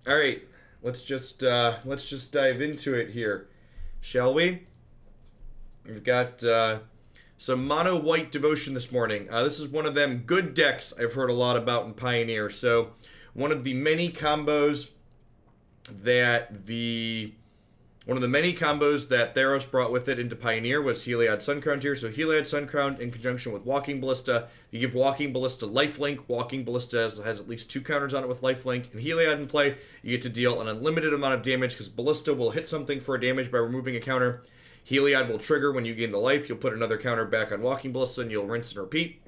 All right, let's just dive into it here, shall we? We've got some mono white devotion this morning. This is one of them good decks I've heard a lot about in Pioneer. So one of the many combos that Theros brought with it into Pioneer was Heliod Suncrown here. So Heliod Suncrown in conjunction with Walking Ballista. You give Walking Ballista lifelink. Walking Ballista has at least 2 counters on it with lifelink. And Heliod in play, you get to deal an unlimited amount of damage because Ballista will hit something for damage by removing a counter. Heliod will trigger when you gain the life. You'll put another counter back on Walking Ballista and you'll rinse and repeat.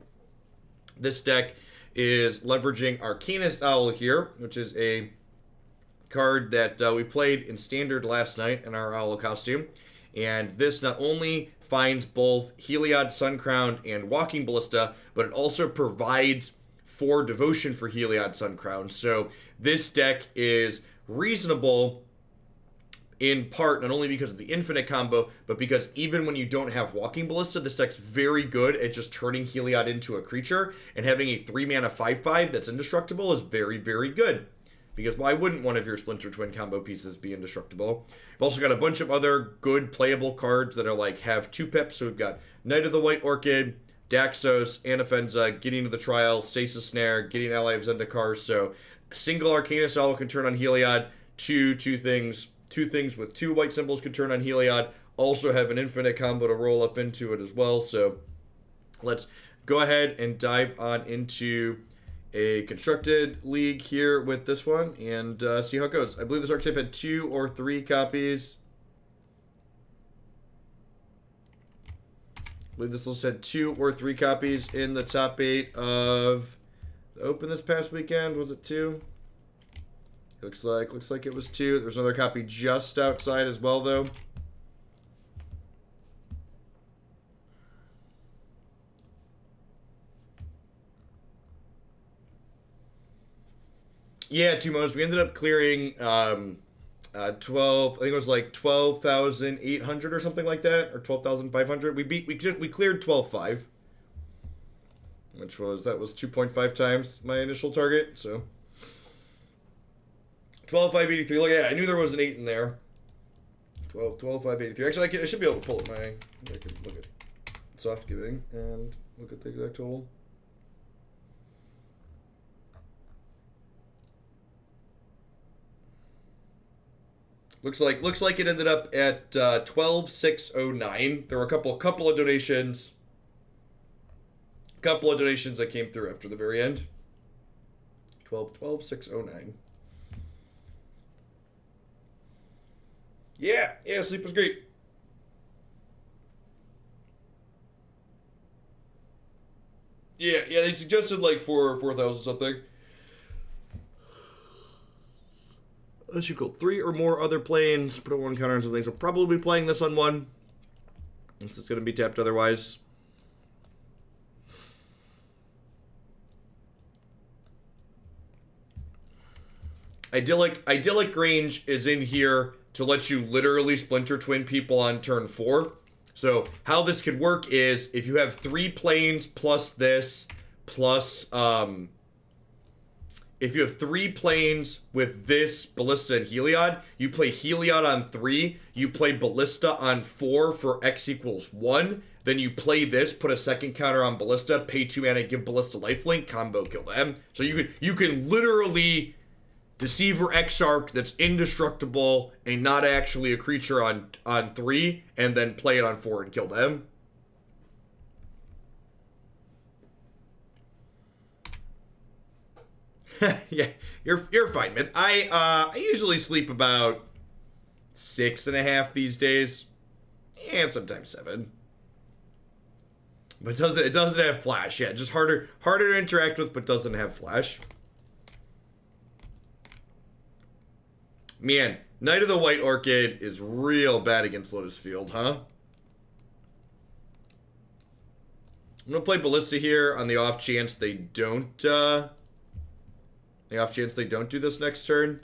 This deck is leveraging Arcanist Owl here, which is a card that we played in Standard last night in our Owl costume. And this not only finds both Heliod, Suncrown, and Walking Ballista, but it also provides 4 devotion for Heliod, Suncrown. So this deck is reasonable in part, not only because of the infinite combo, but because even when you don't have Walking Ballista, this deck's very good at just turning Heliod into a creature, and having a 3-mana 5/5 that's indestructible is very, very good. Because why wouldn't one of your Splinter Twin combo pieces be indestructible? We've also got a bunch of other good playable cards that are like have 2 pips. So we've got Knight of the White Orchid, Daxos, Anafenza, Gideon of the Trial, Stasis Snare, Gideon Ally of Zendikar. So single Arcanist Owl can turn on Heliod. Two things with 2 white symbols can turn on Heliod. Also have an infinite combo to roll up into it as well. So let's go ahead and dive on into a constructed league here with this one and see how it goes. I believe this archetype had 2 or 3 copies. I believe this list had 2 or 3 copies in the top 8 of the Open this past weekend. Was it 2? Looks like it was 2. There's another copy just outside as well, though. Yeah, 2 modes. We ended up clearing 12. I think it was like 12,800 or something like that, or 12,500. We cleared 12.5, which was 2.5 times my initial target. So 12,583. Look, yeah, I knew there was an 8 in there. 12,583. Actually, I should be able to pull up I can look at soft giving and look at the exact total. Looks like it ended up at 12,609. There were a couple of donations. That came through after the very end. 12,609. Yeah, sleep was great. Yeah, they suggested like 4,000 something. Unless you go 3 or more other planes, put a 1 counter on something. So probably playing this on 1. This is going to be tapped otherwise. Idyllic Grange is in here to let you literally Splinter Twin people on turn 4. So how this could work is if you have 3 planes plus this, plus if you have 3 planes with this, Ballista, and Heliod, you play Heliod on 3, you play Ballista on 4 for X equals 1, then you play this, put a 2nd counter on Ballista, pay 2 mana, give Ballista lifelink, combo kill them. So you can literally Deceiver Exarch that's indestructible and not actually a creature on 3, and then play it on 4 and kill them. Yeah, you're fine, man. I usually sleep about 6.5 these days, and sometimes 7. But it doesn't have flash. Yeah, just harder to interact with, but doesn't have flash. Man, Knight of the White Orchid is real bad against Lotus Field, huh? I'm gonna play Ballista here on the off chance they don't. The off chance they don't do this next turn,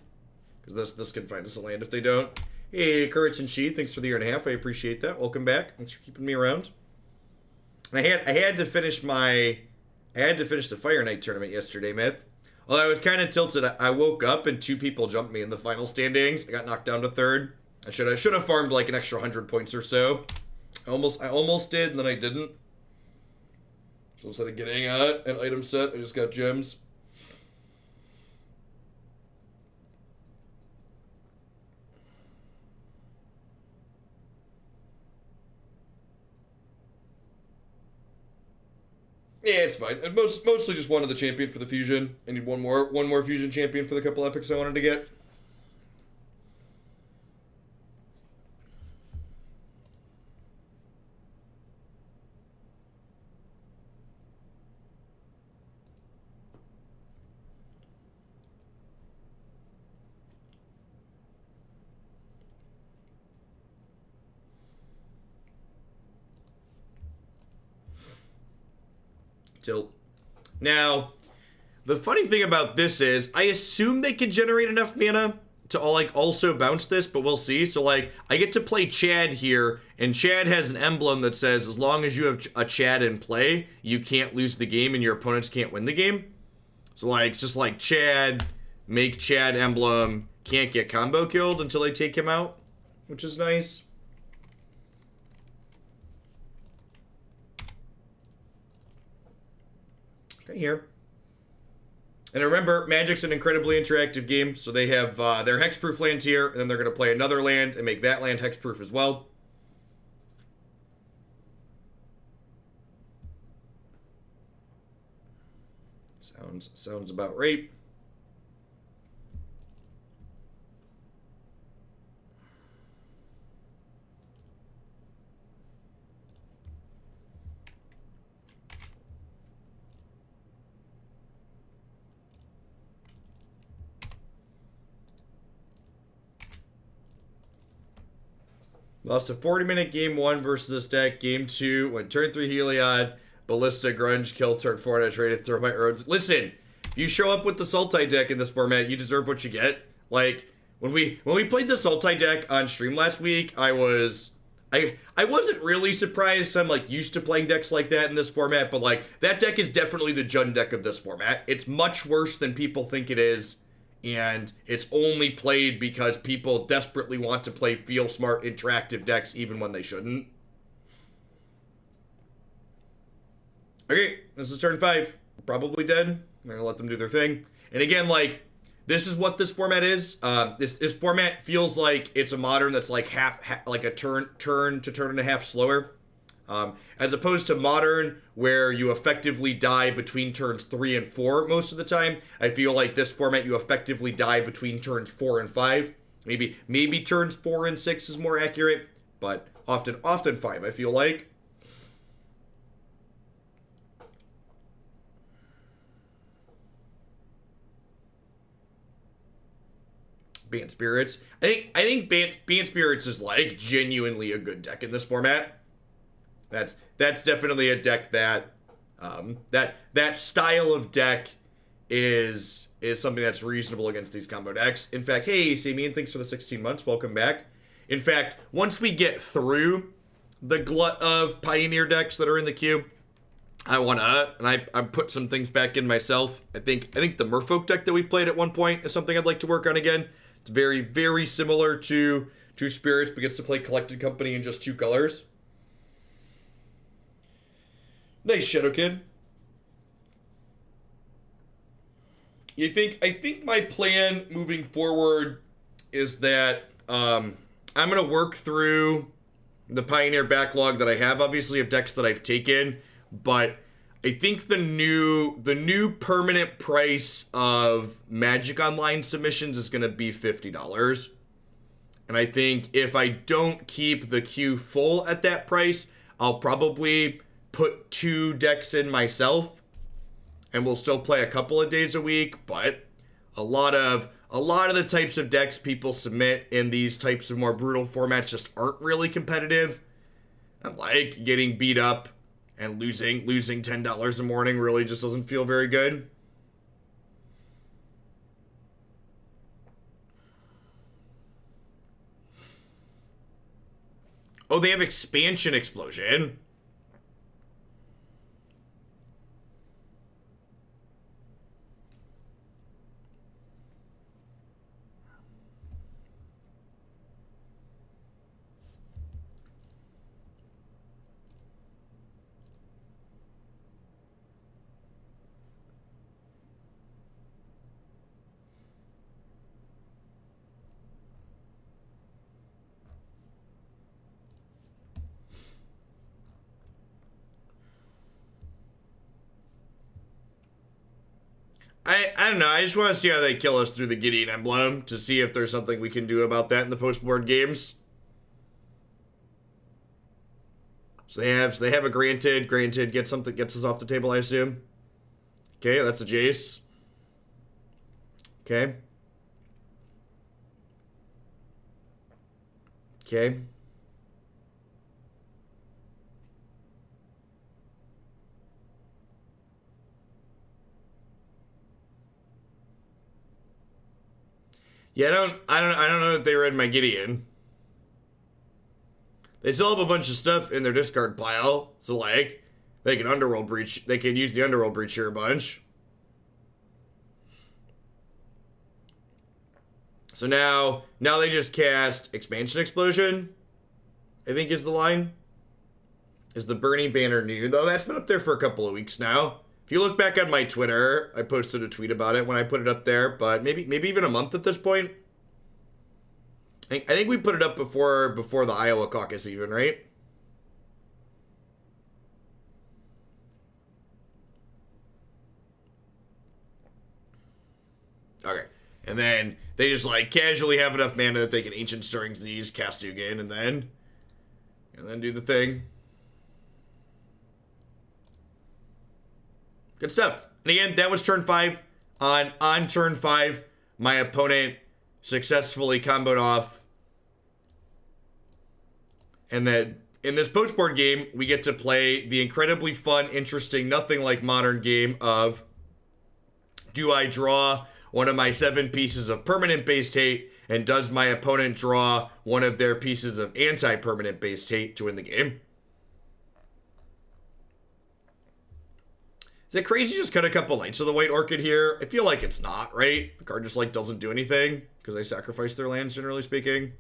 because this can find us a land if they don't. Hey, Courage and She, thanks for the 1.5. I appreciate that. Welcome back. Thanks for keeping me around. I had to finish the Fire Knight tournament yesterday, Myth. Well, I was kind of tilted. I woke up and 2 people jumped me in the final standings. I got knocked down to 3rd. I should have farmed like an extra 100 points or so. I almost did, and then I didn't. So instead of getting an item set, I just got gems. Yeah, it's fine. I mostly just wanted the champion for the fusion. I need one more fusion champion for the couple epics I wanted to get. Tilt. Now, the funny thing about this is, I assume they can generate enough mana to also bounce this, but we'll see. So I get to play Chad here, and Chad has an emblem that says as long as you have a Chad in play, you can't lose the game and your opponents can't win the game. So just like Chad, make Chad emblem, can't get combo killed until they take him out, which is nice. Okay, here. And remember, Magic's an incredibly interactive game, so they have their hexproof lands here, and then they're going to play another land and make that land hexproof as well. Sounds about right. Lost a 40-minute game 1 versus this deck. Game 2, when turn 3 Heliod, Ballista, Grunge, kill turn 4, and I traded throw my urns. Listen, if you show up with the Sultai deck in this format, you deserve what you get. Like, when we played the Sultai deck on stream last week, I wasn't really surprised. I'm used to playing decks like that in this format, but that deck is definitely the Jund deck of this format. It's much worse than people think it is. And it's only played because people desperately want to play feel smart, interactive decks even when they shouldn't. Okay, this is turn 5. Probably dead. I'm gonna let them do their thing. And again, this is what this format is. This format feels like it's a modern that's half a turn to turn and a half slower. As opposed to Modern, where you effectively die between turns 3 and 4 most of the time. I feel like this format, you effectively die between turns 4 and 5. Maybe turns 4 and 6 is more accurate, but often 5, I feel like. Bant Spirits. I think Bant Spirits is genuinely a good deck in this format. That's definitely a deck that that style of deck is something that's reasonable against these combo decks. In fact, hey Samian, thanks for the 16 months. Welcome back. In fact, once we get through the glut of Pioneer decks that are in the queue, I put some things back in myself. I think the Merfolk deck that we played at one point is something I'd like to work on again. It's very, very similar to Two Spirits, but gets to play Collected Company in just 2 colors. Nice, Shadow Kid. I think my plan moving forward is that I'm gonna work through the Pioneer backlog that I have, obviously, of decks that I've taken, but I think the new permanent price of Magic Online submissions is gonna be $50. And I think if I don't keep the queue full at that price, I'll probably put 2 decks in myself, and we'll still play a couple of days a week, but a lot of the types of decks people submit in these types of more brutal formats just aren't really competitive. And getting beat up and losing $10 a morning really just doesn't feel very good. Oh, they have Expansion Explosion. I don't know. I just want to see how they kill us through the Gideon emblem to see if there's something we can do about that in the post-board games. So they have a granted. Granted gets us off the table, I assume. Okay, that's a Jace. Okay. Okay. Yeah, I don't know that they read my Gideon. They still have a bunch of stuff in their discard pile, so like they can Underworld Breach. They can use the Underworld Breach here a bunch. So now they just cast Expansion Explosion, I think is the line. Is the Burning Banner new? Though that's been up there for a couple of weeks now. If you look back on my Twitter, I posted a tweet about it when I put it up there, but maybe even a month at this point. I think we put it up before the Iowa caucus even, right? Okay. And then they just like casually have enough mana that they can Ancient Stirrings these, cast Ugin, and then do the thing. Good stuff. And again, that was turn 5. On turn 5, my opponent successfully comboed off. And then in this post-board game, we get to play the incredibly fun, interesting, nothing like modern game of, do I draw one of my 7 pieces of permanent-based hate, and does my opponent draw one of their pieces of anti-permanent-based hate to win the game? Is it crazy just cut a couple Knights of the White Orchid here? I feel like it's not, right? The card just like doesn't do anything because they sacrifice their lands, generally speaking.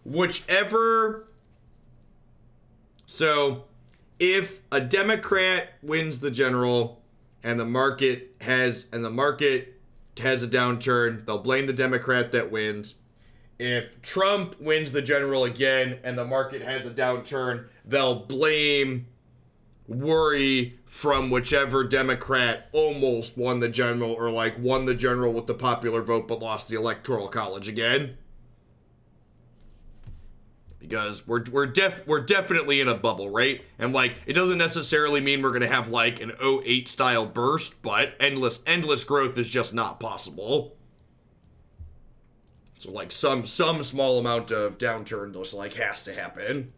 Whichever. So, if a Democrat wins the general and the market has a downturn, they'll blame the Democrat that wins. If Trump wins the general again and the market has a downturn, they'll blame worry from whichever Democrat almost won the general, or like won the general with the popular vote but lost the electoral college again. Because we're definitely in a bubble, right? And like it doesn't necessarily mean we're gonna have like an '08 style burst, but endless growth is just not possible. So like some small amount of downturn just like has to happen.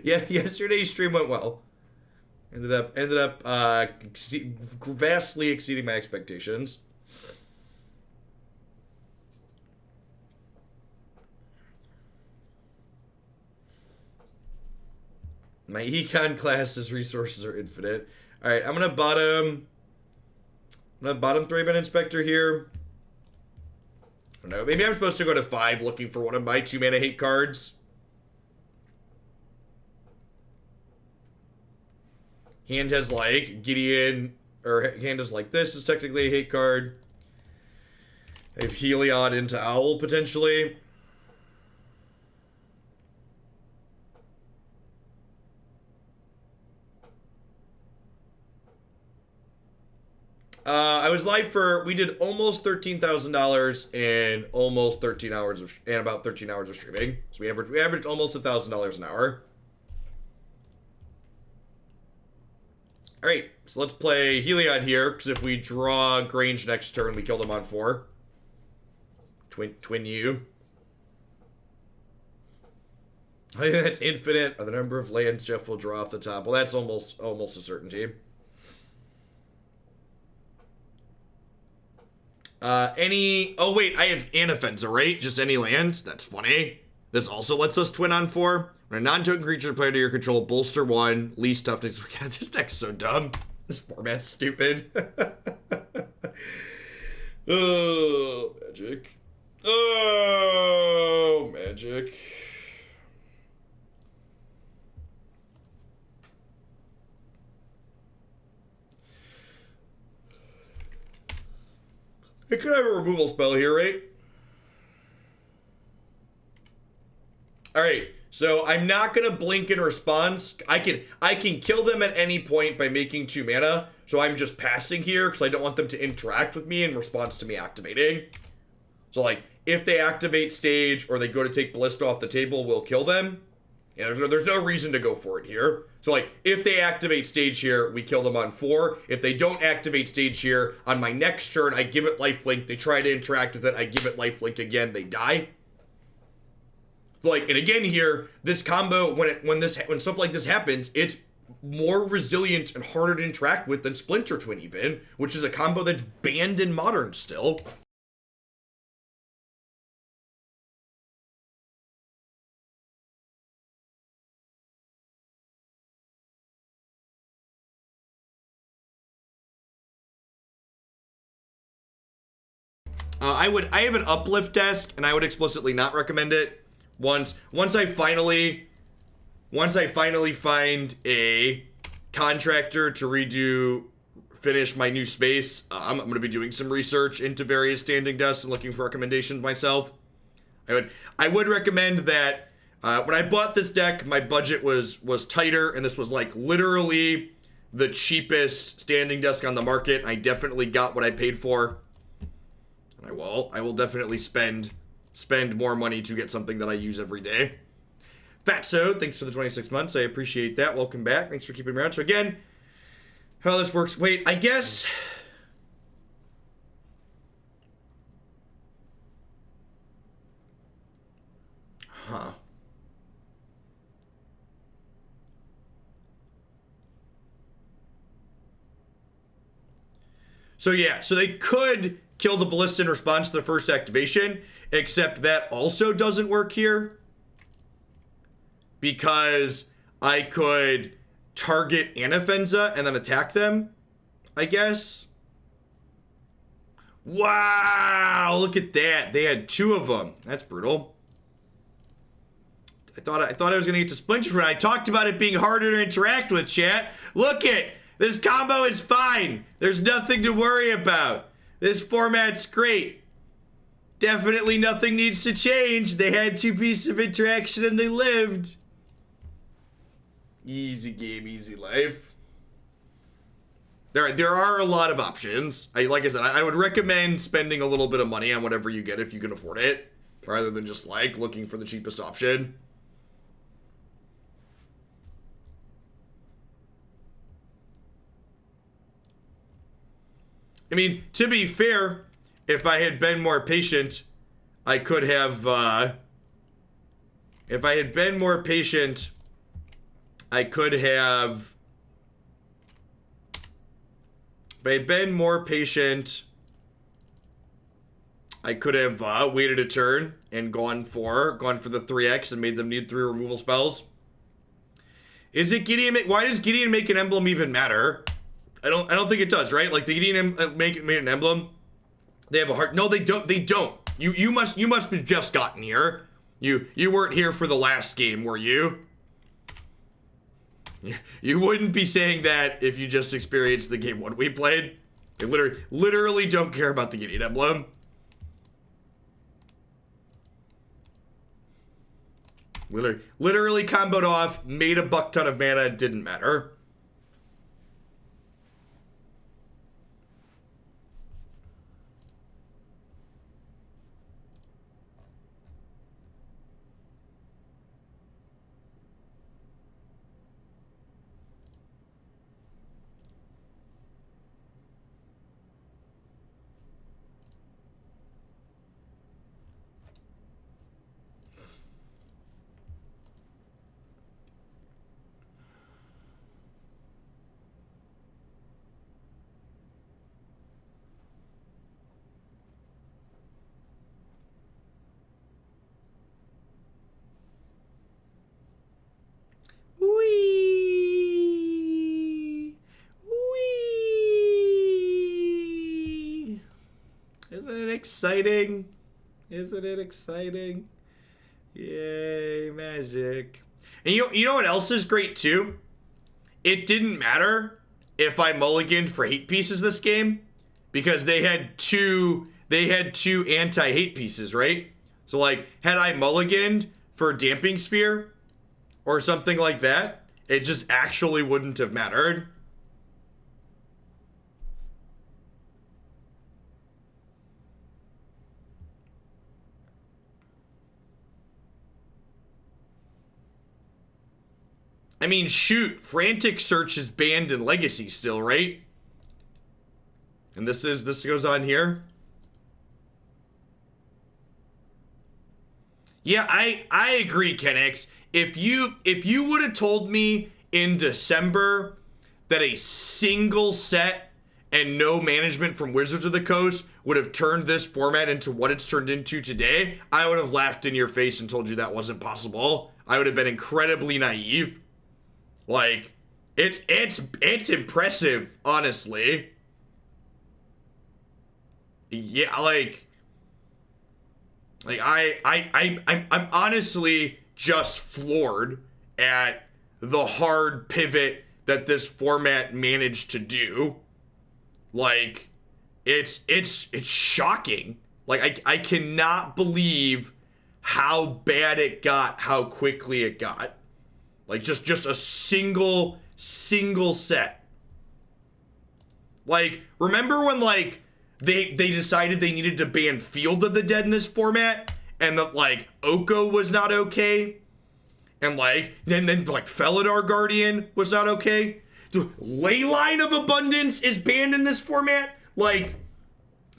Yeah, yesterday's stream went well. Ended up vastly exceeding my expectations. My econ class's resources are infinite. All right, I'm gonna bottom Thraben Inspector here. I don't know. Maybe I'm supposed to go to 5 looking for one of my 2 mana hate cards. Hand has like Gideon, or hand has like this is technically a hate card. I have Heliod into Owl potentially. I was live we did almost $13,000 in almost 13 hours and about 13 hours of streaming. So we averaged almost $1,000 an hour. Alright, so let's play Heliod here, because if we draw Grange next turn, we kill them on 4. Twin U. I think that's infinite, or the number of lands Jeff will draw off the top. Well, that's almost a certainty. Oh wait, I have Anafenza, right? Just any land? That's funny. This also lets us twin on 4. When a non-token creature played to your control, bolster 1, least toughness. God, this deck's so dumb. This format's stupid. Oh, magic. Oh, magic. I could have a removal spell here, right? Alright, so I'm not gonna blink in response. I can kill them at any point by making 2 mana, so I'm just passing here because I don't want them to interact with me in response to me activating. So like, if they activate stage or they go to take Ballista off the table, we'll kill them. Yeah, there's no reason to go for it here. So like, if they activate stage here, we kill them on 4. If they don't activate stage here, on my next turn, I give it lifelink. They try to interact with it, I give it lifelink again, they die. Like, and again here, this combo, when stuff like this happens, it's more resilient and harder to interact with than Splinter Twin even, which is a combo that's banned in Modern still. I have an uplift desk, and I would explicitly not recommend it. Once I finally find a contractor to finish my new space, I'm going to be doing some research into various standing desks and looking for recommendations myself. I would recommend that when I bought this deck, my budget was tighter, and this was like literally the cheapest standing desk on the market. I definitely got what I paid for. And I will definitely spend more money to get something that I use every day. Fatso, thanks for the 26 months. I appreciate that. Welcome back. Thanks for keeping me around. So again, how this works. Wait, I guess. Huh. So yeah, so they could kill the Ballista in response to the first activation, except that also doesn't work here. Because I could target Anafenza and then attack them, I guess. Wow, look at that. They had 2 of them. That's brutal. I thought I was gonna get to Splinter. I talked about it being harder to interact with, chat. Look it! This combo is fine. There's nothing to worry about. This format's great. Definitely nothing needs to change. They had 2 pieces of interaction and they lived. Easy game, easy life. There are a lot of options. Like I said, I would recommend spending a little bit of money on whatever you get if you can afford it, rather than just like looking for the cheapest option. I mean, to be fair, if I had been more patient, I could have, if I had been more patient, I could have, if I had been more patient, I could have waited a turn and gone for the 3x and made them need 3 removal spells. Is it Gideon? Why does Gideon make an emblem even matter? I don't think it does, right? Like the Gideon made an emblem. They have a heart. No, they don't. They don't. You must have just gotten here. You weren't here for the last game, were you? You wouldn't be saying that if you just experienced the game 1 we played. They literally don't care about the Gideon emblem. Literally comboed off, made a buck ton of mana, didn't matter. it exciting? Isn't it exciting? Yay, Magic. And you know what else is great too? It didn't matter if I mulliganed for hate pieces this game, because they had two anti-hate pieces, right? So like, had I mulliganed for Damping Sphere or something like that, it just actually wouldn't have mattered. I mean, shoot, Frantic Search is banned in Legacy still, right? And this goes on here. Yeah, I agree, Kenix. If you would have told me in December that a single set and no management from Wizards of the Coast would have turned this format into what it's turned into today, I would have laughed in your face and told you that wasn't possible. I would have been incredibly naive. Like, it's impressive, honestly. Yeah, I'm honestly just floored at the hard pivot that this format managed to do. Like, it's shocking. Like, I cannot believe how bad it got, how quickly it got. Like, just a single set. Like, remember when, like, they decided they needed to ban Field of the Dead in this format, and that, like, Oko was not okay, and, like, then like, Felidar Guardian was not okay? Dude, Leyline of Abundance is banned in this format? Like,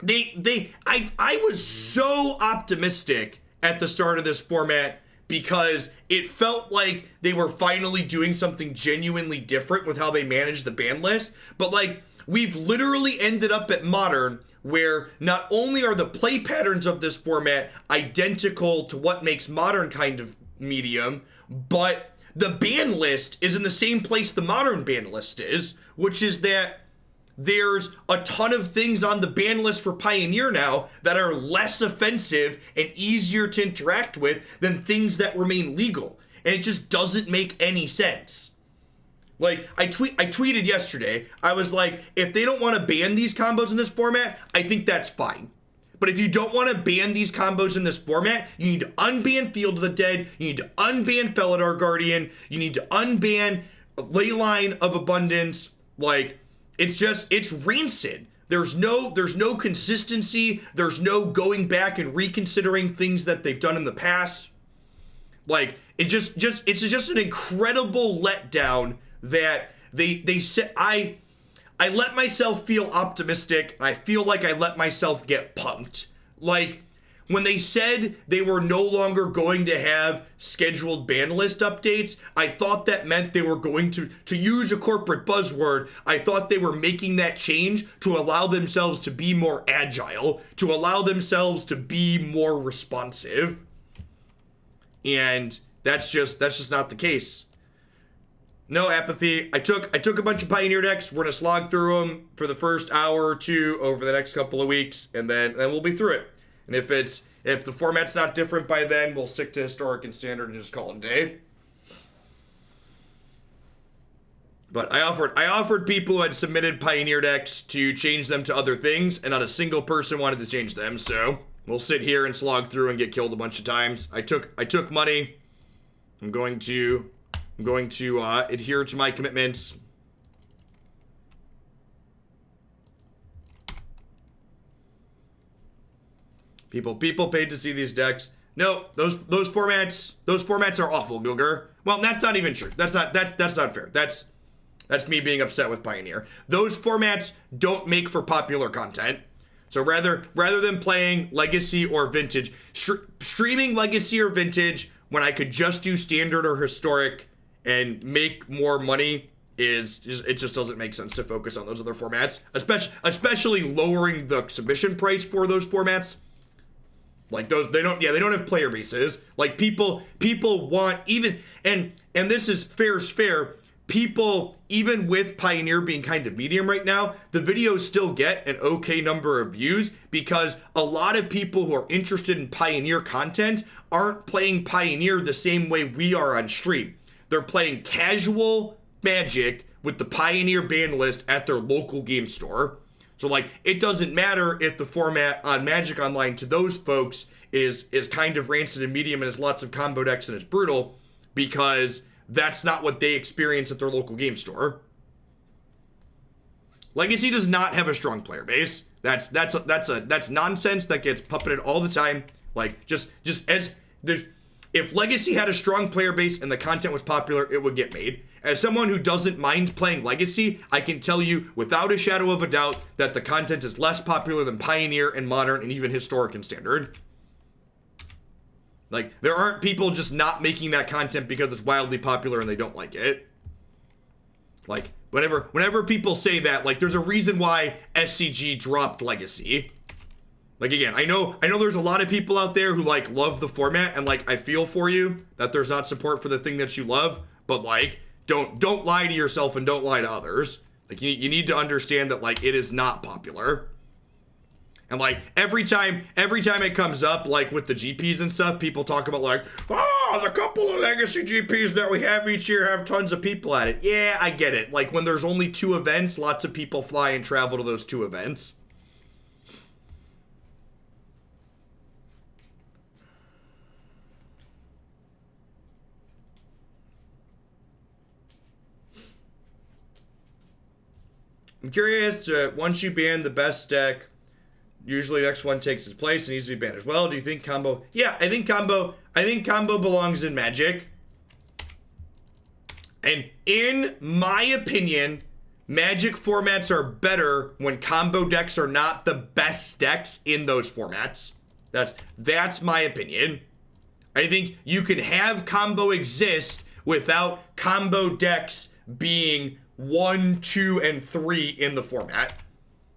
I was so optimistic at the start of this format, because it felt like they were finally doing something genuinely different with how they managed the ban list. But like, we've literally ended up at Modern, where not only are the play patterns of this format identical to what makes Modern kind of medium, but the ban list is in the same place the Modern ban list is, which is that there's a ton of things on the ban list for Pioneer now that are less offensive and easier to interact with than things that remain legal. And it just doesn't make any sense. Like, I tweeted yesterday, I was like, if they don't want to ban these combos in this format, I think that's fine. But if you don't want to ban these combos in this format, you need to unban Field of the Dead, you need to unban Felidar Guardian, you need to unban Leyline of Abundance. Like, it's rancid. There's no consistency. There's no going back and reconsidering things that they've done in the past. Like, it's just an incredible letdown that they said. I let myself feel optimistic. I feel like I let myself get punked. Like, when they said they were no longer going to have scheduled ban list updates, I thought that meant they were going to use a corporate buzzword, I thought they were making that change to allow themselves to be more agile, to allow themselves to be more responsive. And that's just not the case. No apathy. I took a bunch of Pioneer decks. We're gonna slog through them for the first hour or two over the next couple of weeks, and then we'll be through it. And if the format's not different by then, we'll stick to Historic and Standard and just call it a day. But I offered people who had submitted Pioneer decks to change them to other things, and not a single person wanted to change them. So we'll sit here and slog through and get killed a bunch of times. I took money. I'm going to adhere to my commitments. People paid to see these decks. No, those formats are awful, Gilger. Well, that's not even true. That's not fair. That's me being upset with Pioneer. Those formats don't make for popular content. So rather than playing Legacy or Vintage, streaming Legacy or Vintage when I could just do Standard or Historic and make more money, it just doesn't make sense to focus on those other formats, especially lowering the submission price for those formats. Like, those, they don't have player bases. Like, people want, even, and this is fair, people, even with Pioneer being kind of medium right now, the videos still get an okay number of views because a lot of people who are interested in Pioneer content aren't playing Pioneer the same way we are on stream. They're playing casual Magic with the Pioneer ban list at their local game store. So like, it doesn't matter if the format on Magic Online to those folks is kind of rancid and medium and has lots of combo decks and it's brutal, because that's not what they experience at their local game store. Legacy does not have a strong player base. That's nonsense that gets puppeted all the time. Like, just as there's, if Legacy had a strong player base and the content was popular, it would get made. As someone who doesn't mind playing Legacy, I can tell you without a shadow of a doubt that the content is less popular than Pioneer and Modern and even Historic and Standard. Like, there aren't people just not making that content because it's wildly popular and they don't like it. Like, whenever people say that, like, there's a reason why SCG dropped Legacy. Like, again, I know there's a lot of people out there who, like, love the format, and, like, I feel for you that there's not support for the thing that you love, but, like, don't lie to yourself and don't lie to others. Like, you need to understand that, like, it is not popular. And, like, every time it comes up, like, with the GPs and stuff, people talk about, like, oh, the couple of Legacy GPs that we have each year have tons of people at it. Yeah, I get it. Like, when there's only 2 events, lots of people fly and travel to those 2 events. I'm curious, once you ban the best deck, usually the next one takes its place and needs to be banned as well. Do you think combo? Yeah, I think combo belongs in Magic. And in my opinion, Magic formats are better when combo decks are not the best decks in those formats. That's my opinion. I think you can have combo exist without combo decks being 1, 2, and 3 in the format.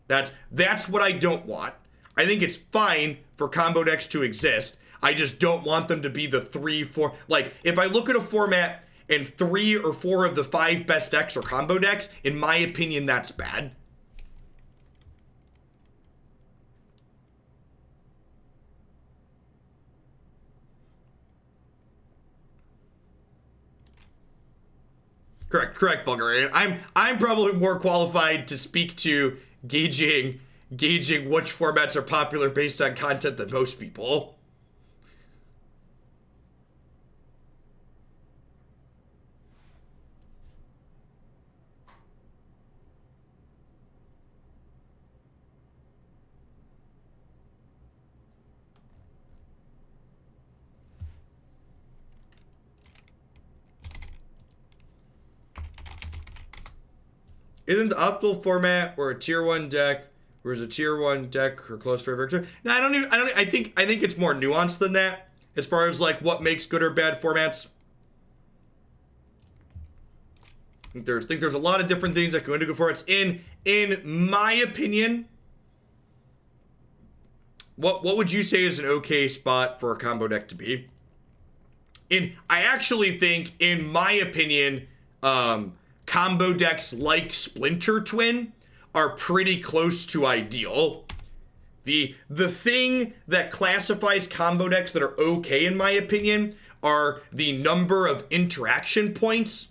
That's what I don't want. I think it's fine for combo decks to exist. I just don't want them to be the 3, 4. Like, if I look at a format and 3 or 4 of the 5 best decks are combo decks, in my opinion, that's bad. Correct, Bulgarian. I'm probably more qualified to speak to gauging which formats are popular based on content than most people. Isn't the optimal format or a tier 1 deck, or is a tier 1 deck or close for victory? No, I think it's more nuanced than that as far as like what makes good or bad formats. I think there's a lot of different things that go into good formats. In my opinion, what would you say is an okay spot for a combo deck to be? I actually think, in my opinion, combo decks like Splinter Twin are pretty close to ideal. The thing that classifies combo decks that are okay, in my opinion, are the number of interaction points.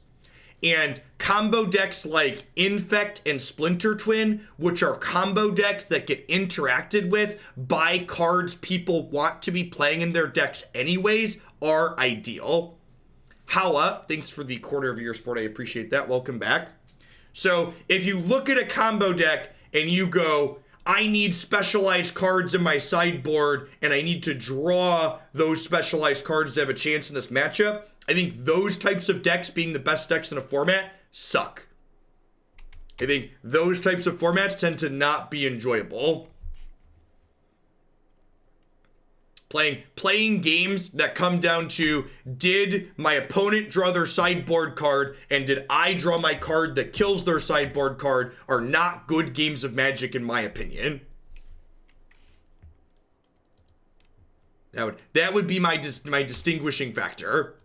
And combo decks like Infect and Splinter Twin, which are combo decks that get interacted with by cards people want to be playing in their decks anyways, are ideal. Howa, thanks for the quarter of your support. I appreciate that. Welcome back. So if you look at a combo deck and you go, I need specialized cards in my sideboard and I need to draw those specialized cards to have a chance in this matchup, I think those types of decks being the best decks in a format suck. I think those types of formats tend to not be enjoyable. Playing games that come down to, did my opponent draw their sideboard card and did I draw my card that kills their sideboard card, are not good games of Magic in my opinion. That would be my distinguishing factor.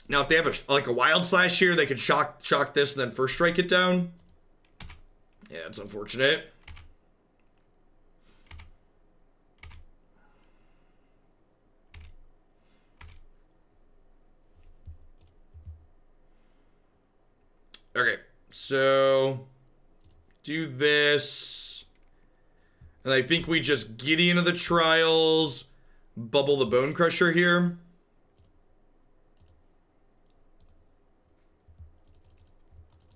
Now, if they have like a Wild Slash here, they could shock this and then first strike it down. Yeah, it's unfortunate. Okay, so do this. And I think we just Gideon of the Trials, bubble the Bone Crusher here.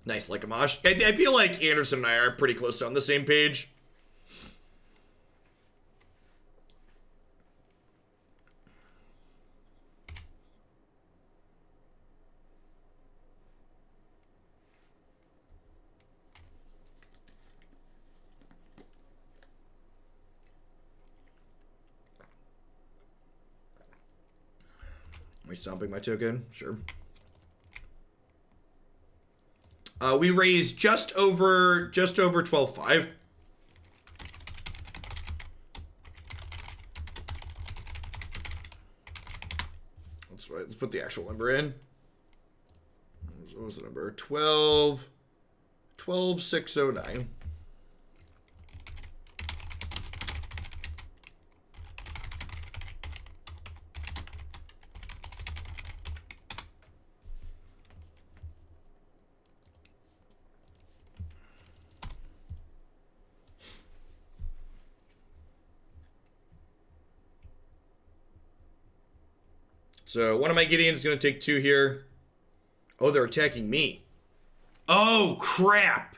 Nice, like Amash. I feel like Anderson and I are pretty close to on the same page. Am I stomping my token? Sure. We raised just over 12.5. That's right. Let's put the actual number in. What was the number? 12,609. So one of my Gideons is going to take 2 here. Oh, they're attacking me. Oh, crap.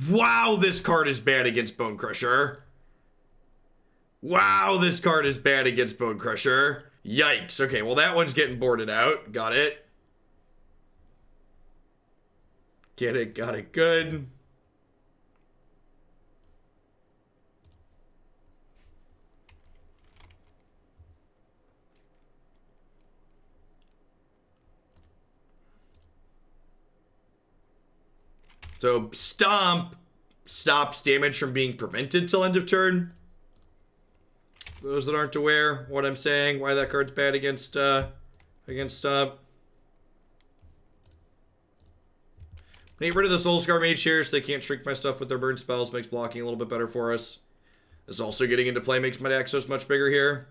Wow, this card is bad against Bone Crusher. Wow, this card is bad against Bone Crusher. Yikes. Okay, well, that one's getting boarded out. Got it. Get it. Got it. Good. So, Stomp stops damage from being prevented till end of turn. For those that aren't aware what I'm saying, why that card's bad against Stomp. Get rid of the Soulscar Mage here so they can't shrink my stuff with their burn spells. Makes blocking a little bit better for us. This also getting into play makes my Daxos much bigger here.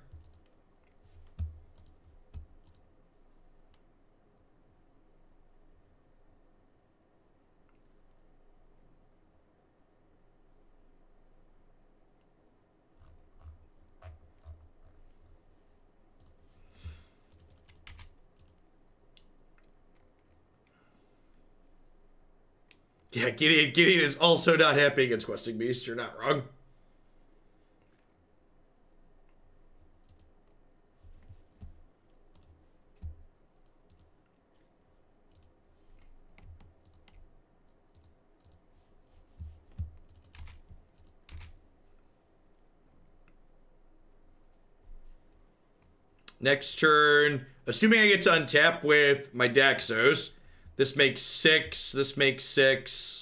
Yeah, Gideon is also not happy against Questing Beast. You're not wrong. Next turn, assuming I get to untap with my Daxos, this makes 6. This makes 6.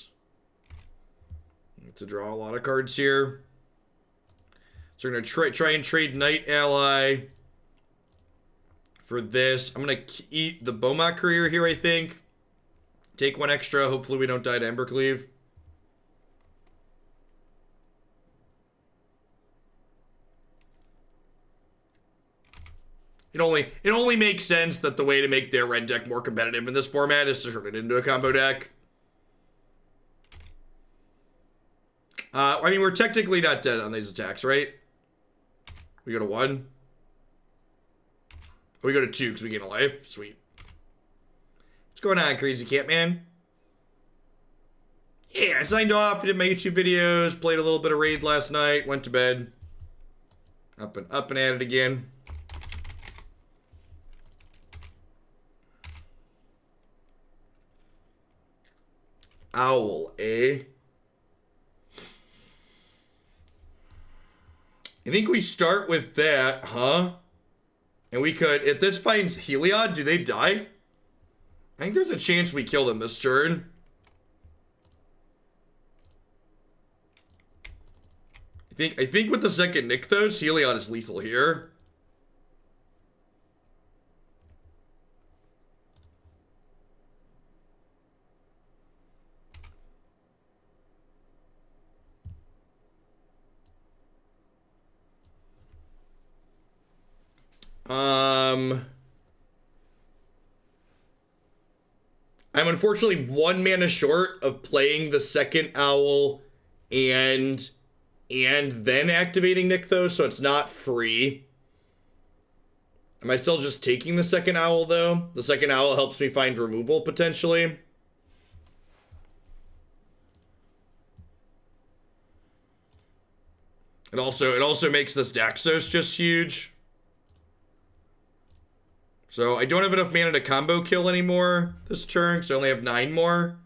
To draw a lot of cards here. So we're going to try and trade Knight Ally for this. I'm going to eat the Beaumont Courier here, I think. Take 1 extra. Hopefully we don't die to Embercleave. It only makes sense that the way to make their red deck more competitive in this format is to turn it into a combo deck. I mean, we're technically not dead on these attacks, right? We go to 1. We go to 2 because we gain a life. Sweet. What's going on, Crazy Cat Man? Yeah, I signed off, did my YouTube videos, played a little bit of Raid last night, went to bed. Up and at it again. Owl, eh? I think we start with that, huh? And we could, if this finds Heliod, do they die? I think there's a chance we kill them this turn. I think with the second Nykthos, Heliod is lethal here. I'm unfortunately 1 mana short of playing the second owl and then activating Nykthos, so it's not free. Am I still just taking the second owl, though? The second owl helps me find removal, potentially. It also makes this Daxos just huge. So I don't have enough mana to combo kill anymore this turn, because I only have 9 more.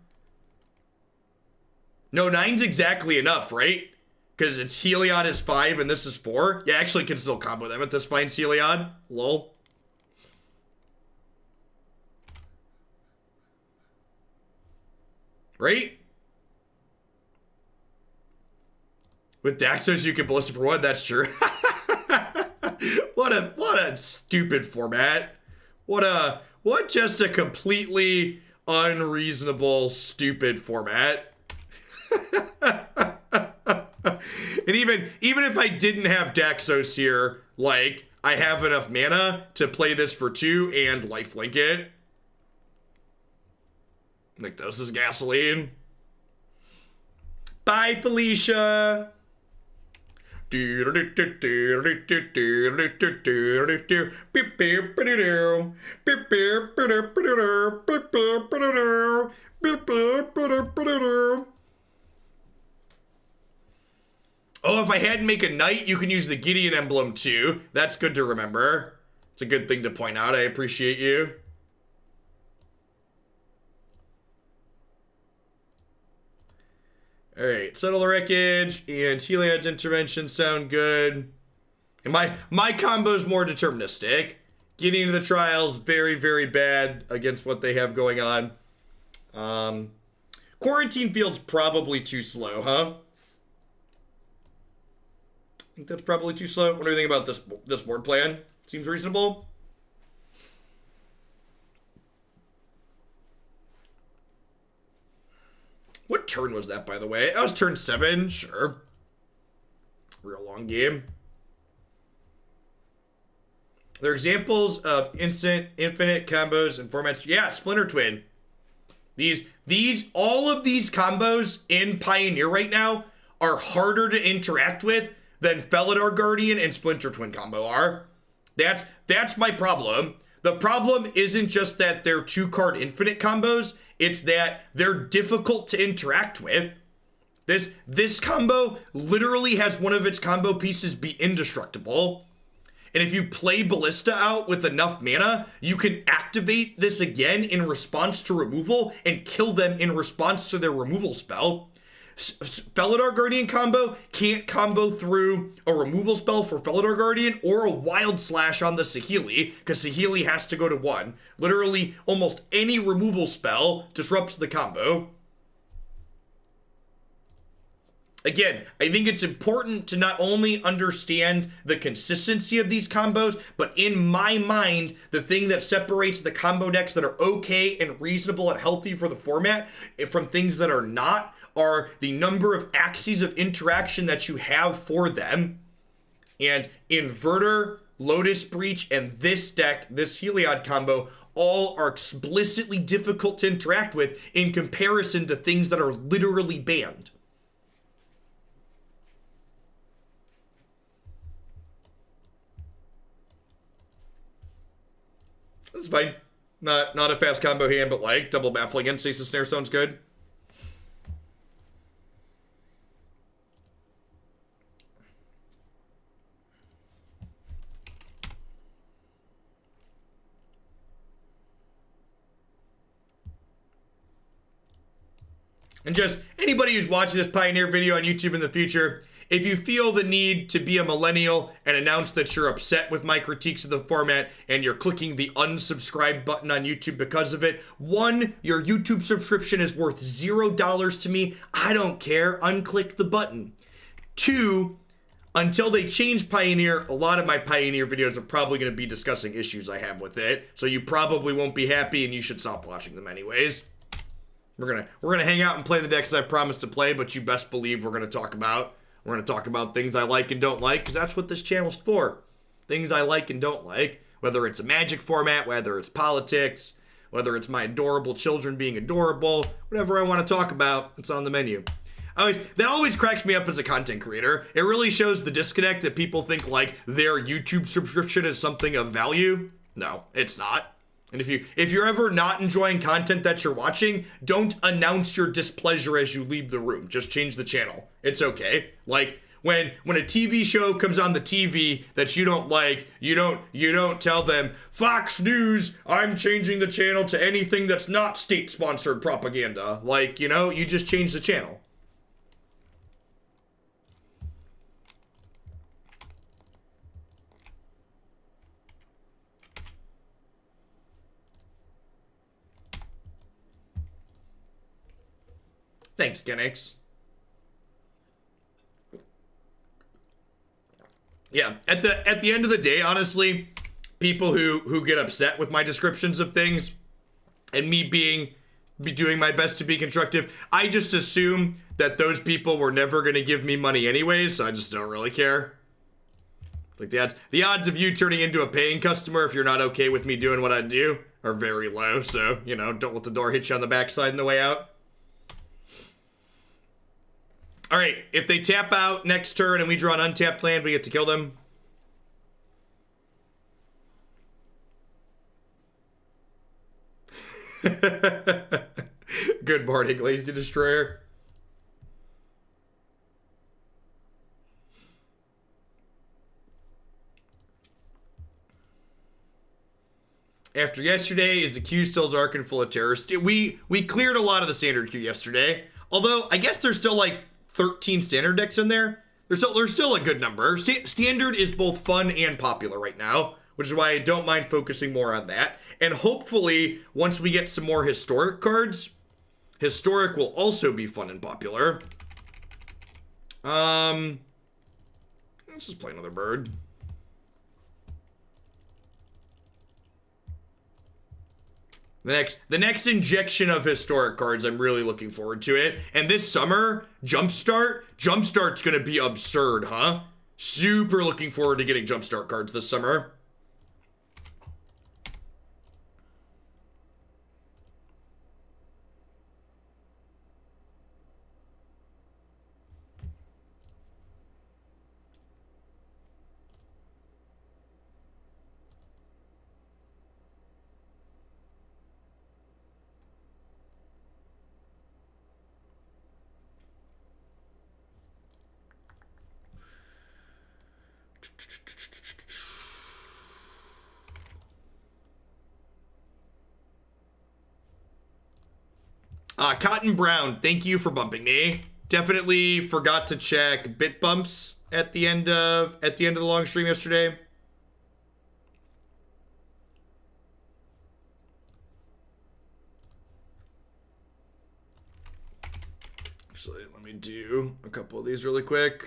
No, 9's exactly enough, right? Because it's Heliod is 5 and this is 4. Yeah, actually can still combo them at this finds Heliod. Lol. Right? With Daxos you can Ballista for 1, that's true. What a stupid format. What just a completely unreasonable, stupid format. And even if I didn't have Daxos here, like, I have enough mana to play this for 2 and lifelink it. Nykthos is gasoline. Bye, Felicia. Oh, if I hadn't make a knight, you can use the Gideon emblem too. That's good to remember. It's a good thing to point out. I appreciate you. Alright, Settle the Wreckage and Heliod's Intervention sound good. And my combo's more deterministic. Getting into the trials, very, very bad against what they have going on. Quarantine Field's probably too slow, huh? I think that's probably too slow. What do you think about this board plan? Seems reasonable. What turn was that, by the way? That was turn 7, sure. Real long game. They're examples of infinite combos and formats. Yeah, Splinter Twin. All of these combos in Pioneer right now are harder to interact with than Felidar Guardian and Splinter Twin combo are. That's my problem. The problem isn't just that they're 2-card infinite combos, it's that they're difficult to interact with. This combo literally has one of its combo pieces be indestructible. And if you play Ballista out with enough mana, you can activate this again in response to removal and kill them in response to their removal spell. Felidar Guardian combo can't combo through a removal spell for Felidar Guardian or a Wild Slash on the Saheeli, because Saheeli has to go to 1. Literally, almost any removal spell disrupts the combo. Again, I think it's important to not only understand the consistency of these combos, but in my mind, the thing that separates the combo decks that are okay and reasonable and healthy for the format from things that are not are the number of axes of interaction that you have for them. And Inverter, Lotus Breach, and this deck, this Heliod combo, all are explicitly difficult to interact with in comparison to things that are literally banned. That's fine. Not a fast combo hand, but like double Baffling End, Stasis Snare sounds good. And just anybody who's watching this Pioneer video on YouTube in the future, if you feel the need to be a millennial and announce that you're upset with my critiques of the format and you're clicking the unsubscribe button on YouTube because of it, 1, your YouTube subscription is worth $0 to me. I don't care. Unclick the button. 2, until they change Pioneer, a lot of my Pioneer videos are probably going to be discussing issues I have with it. So you probably won't be happy and you should stop watching them anyways. We're gonna hang out and play the decks I promised to play, but you best believe we're gonna talk about things I like and don't like, because that's what this channel's for. Things I like and don't like. Whether it's a Magic format, whether it's politics, whether it's my adorable children being adorable, whatever I want to talk about, it's on the menu. That always cracks me up as a content creator. It really shows the disconnect that people think like their YouTube subscription is something of value. No, it's not. And if you're ever not enjoying content that you're watching, don't announce your displeasure as you leave the room. Just change the channel. It's okay. Like when a TV show comes on the TV that you don't like, you don't tell them, Fox News, I'm changing the channel to anything that's not state-sponsored propaganda. Like, you just change the channel. Thanks, Genix. Yeah, at the end of the day, honestly, people who get upset with my descriptions of things and me doing my best to be constructive, I just assume that those people were never going to give me money anyways, so I just don't really care. Like the odds of you turning into a paying customer if you're not okay with me doing what I do are very low, so, don't let the door hit you on the backside on the way out. All right, if they tap out next turn and we draw an untapped land, we get to kill them. Good morning, Lazy Destroyer. After yesterday, is the queue still dark and full of terrorists? We cleared a lot of the standard queue yesterday. Although, I guess there's still like 13 standard decks in there. There's still a good number. Standard is both fun and popular right now, which is why I don't mind focusing more on that. And hopefully, once we get some more historic cards, historic will also be fun and popular. Let's just play another bird. The next injection of historic cards, I'm really looking forward to it. And this summer, Jumpstart's gonna be absurd, huh? Super looking forward to getting Jumpstart cards this summer. Cotton Brown, thank you for bumping me. Definitely forgot to check bit bumps at the end of the long stream yesterday. Actually, let me do a couple of these really quick.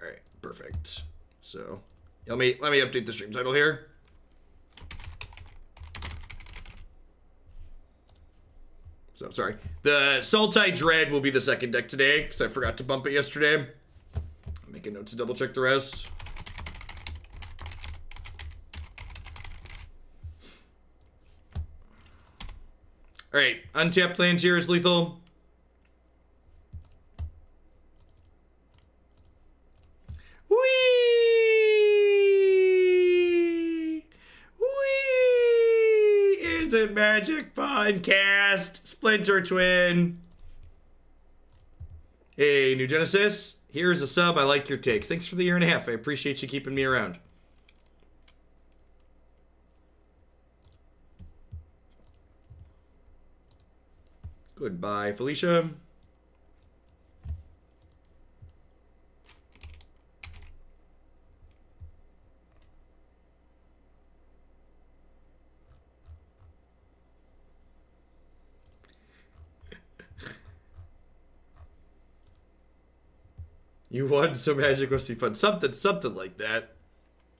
All right, perfect. So, let me update the stream title here. So, sorry. The Sultai Dread will be the second deck today, because I forgot to bump it yesterday. Make a note to double check the rest. Alright, untapped land here is lethal. Magic Podcast, Splinter Twin. Hey, New Genesis. Here's a sub. I like your takes. Thanks for the 1.5 years. I appreciate you keeping me around. Goodbye, Felicia. You won, so Magic must be fun. Something like that.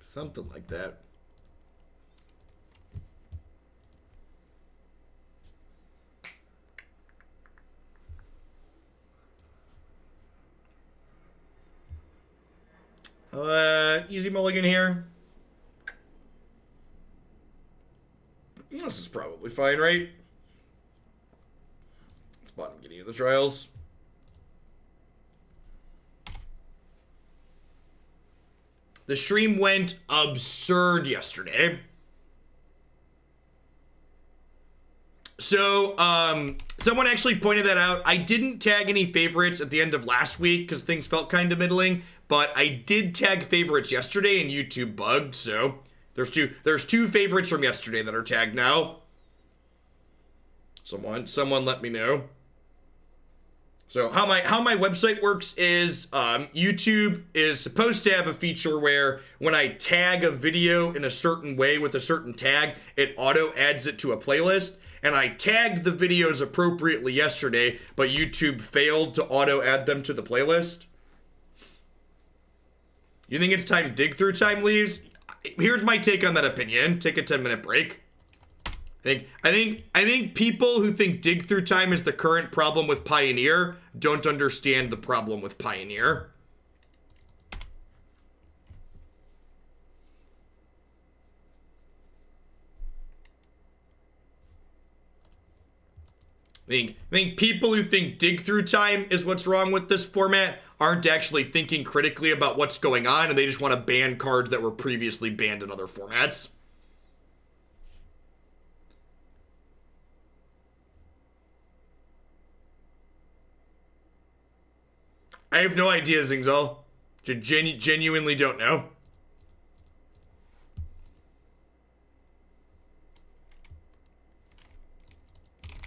Something like that. Easy mulligan here. This is probably fine, right? It's bottom Gideon of the Trials. The stream went absurd yesterday. So, someone actually pointed that out. I didn't tag any favorites at the end of last week because things felt kind of middling, but I did tag favorites yesterday and YouTube bugged, so there's two favorites from yesterday that are tagged now. Someone let me know. So how my website works is YouTube is supposed to have a feature where when I tag a video in a certain way with a certain tag, it auto adds it to a playlist. And I tagged the videos appropriately yesterday, but YouTube failed to auto add them to the playlist. You think it's time dig through time leaves? Here's my take on that opinion. Take a 10-minute break. I think people who think dig through time is the current problem with Pioneer don't understand the problem with Pioneer. I think people who think dig through time is what's wrong with this format aren't actually thinking critically about what's going on, and they just want to ban cards that were previously banned in other formats. I have no idea, Zingzal. Genuinely don't know.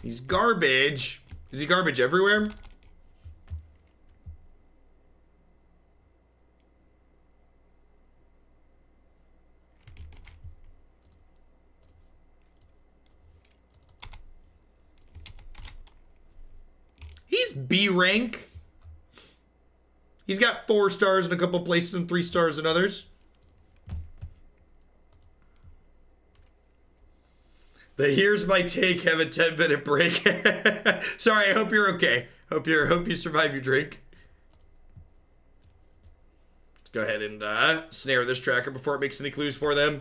He's garbage. Is he garbage everywhere? He's B rank. He's got 4 stars in a couple places and 3 stars in others. The here's my take, have a 10-minute break. Sorry, I hope you're okay. Hope you survive your drink. Let's go ahead and snare this tracker before it makes any clues for them.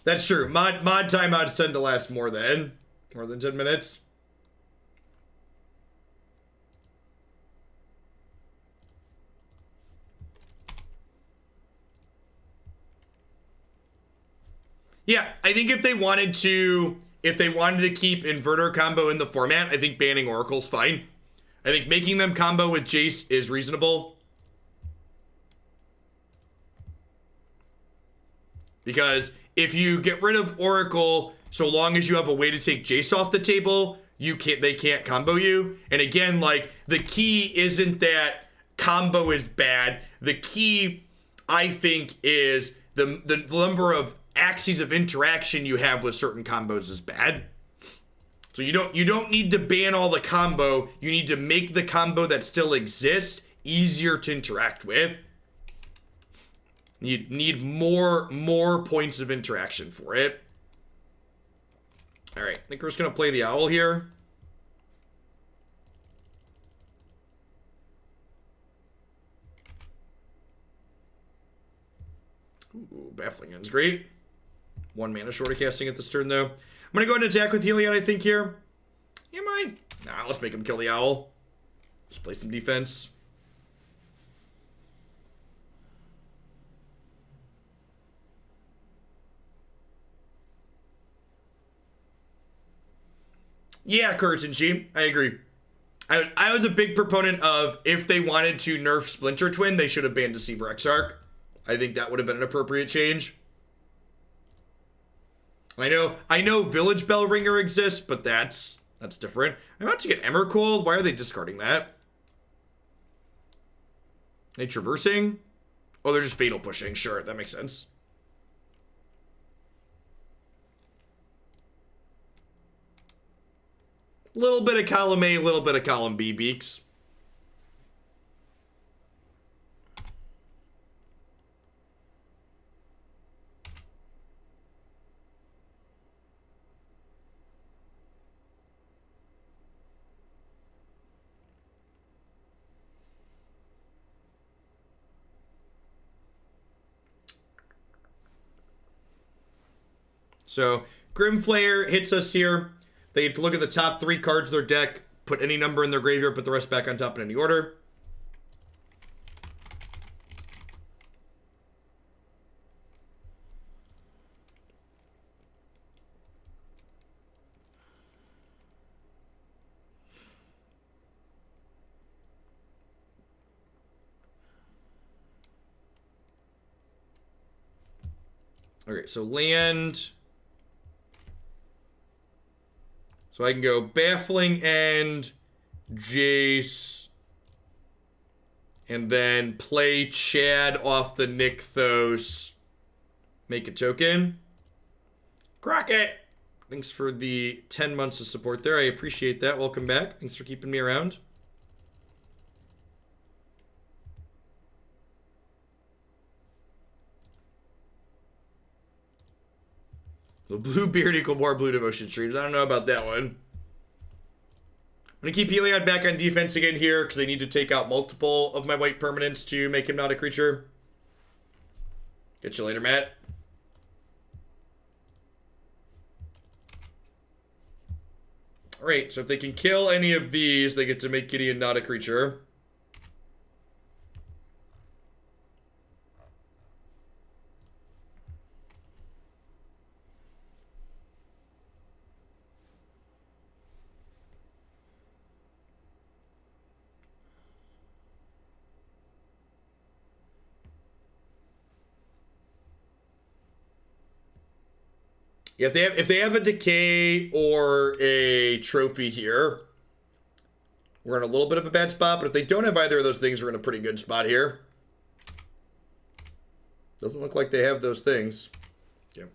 That's true. Mod timeouts tend to last more than 10 minutes. Yeah, I think if they wanted to keep inverter combo in the format, I think banning Oracle's fine. I think making them combo with Jace is reasonable. Because if you get rid of Oracle, so long as you have a way to take Jace off the table, they can't combo you. And again, like, the key isn't that combo is bad. The key, I think, is the number of axes of interaction you have with certain combos is bad. So you don't need to ban all the combo. You need to make the combo that still exists easier to interact with. You need more points of interaction for it. All right, I think we're just gonna play the owl here. Ooh, Baffling End's great. 1 mana short of casting at this turn though. I'm gonna go ahead and attack with Heliod, I think here. Am I? Nah, let's make him kill the owl. Just play some defense. Yeah, Kurtenchi, I agree. I was a big proponent of if they wanted to nerf Splinter Twin, they should have banned Deceiver Exarch. I think that would have been an appropriate change. I know Village Bell Ringer exists, but that's different. I'm about to get Emmercold. Why are they discarding that? Are they traversing? Oh, they're just fatal pushing. Sure, that makes sense. Little bit of column A, little bit of column B, Beaks. So Grimflayer hits us here. They get to look at the top 3 cards of their deck, put any number in their graveyard, put the rest back on top in any order. Okay, so land. So I can go Baffling End, Jace, and then play Chad off the Nykthos. Make a token. Crockett! Thanks for the 10 months of support there. I appreciate that. Welcome back. Thanks for keeping me around. The blue beard equal more blue devotion streams. I don't know about that one. I'm going to keep Heliod back on defense again here because they need to take out multiple of my white permanents to make him not a creature. Catch you later, Matt. Alright, so if they can kill any of these, they get to make Gideon not a creature. Yeah, if they have a decay or a trophy here, we're in a little bit of a bad spot. But if they don't have either of those things, we're in a pretty good spot here. Doesn't look like they have those things. Yeah.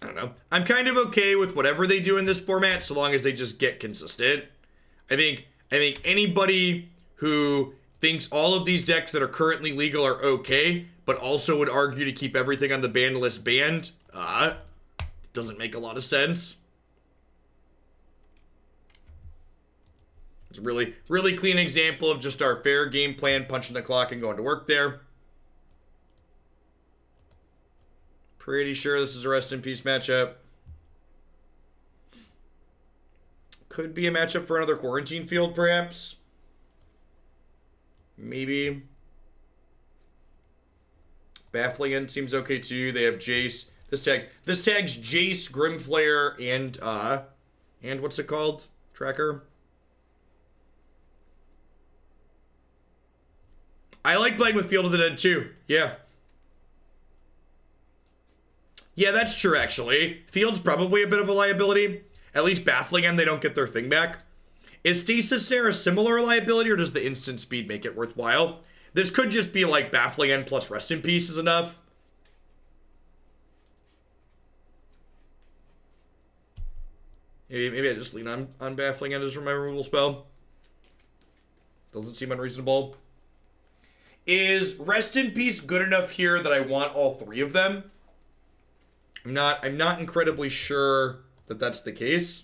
I don't know. I'm kind of okay with whatever they do in this format, so long as they just get consistent. I think anybody who thinks all of these decks that are currently legal are okay, but also would argue to keep everything on the ban list banned, doesn't make a lot of sense. It's a really, really clean example of just our fair game plan, punching the clock and going to work there. Pretty sure this is a rest in peace matchup. Could be a matchup for another quarantine field, perhaps. Maybe. Baffling End seems okay too. They have Jace. This tags Jace, Grimflayer, and what's it called? Tracker. I like playing with Field of the Dead too. Yeah. Yeah, that's true, actually. Field's probably a bit of a liability. At least Baffling End, they don't get their thing back. Is Stasis Snare a similar liability, or does the instant speed make it worthwhile? This could just be like Baffling End plus Rest in Peace is enough. Maybe I just lean on Baffling End as my removal spell. Doesn't seem unreasonable. Is Rest in Peace good enough here that I want all 3 of them? I'm not incredibly sure that that's the case.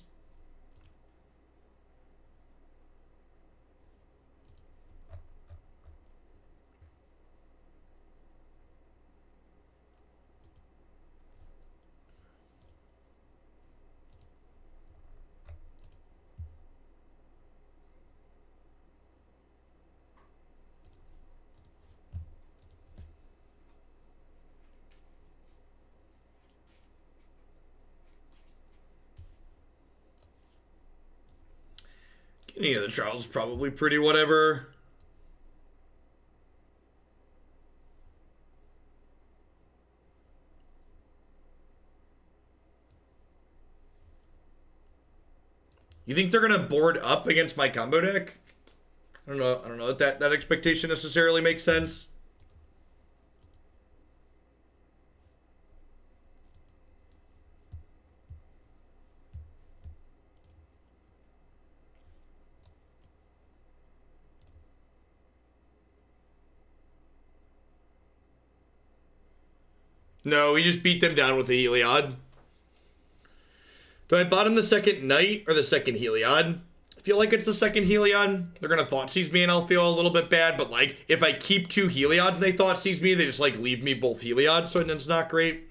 Any of the trials probably pretty whatever. You think they're gonna board up against my combo deck? I don't know if that expectation necessarily makes sense. No, we just beat them down with the Heliod. Do I bottom the second Knight or the second Heliod? I feel like it's the second Heliod. They're gonna Thought Seize me and I'll feel a little bit bad, but like, if I keep 2 Heliods and they Thought Seize me, they just like leave me both Heliods, so it's not great.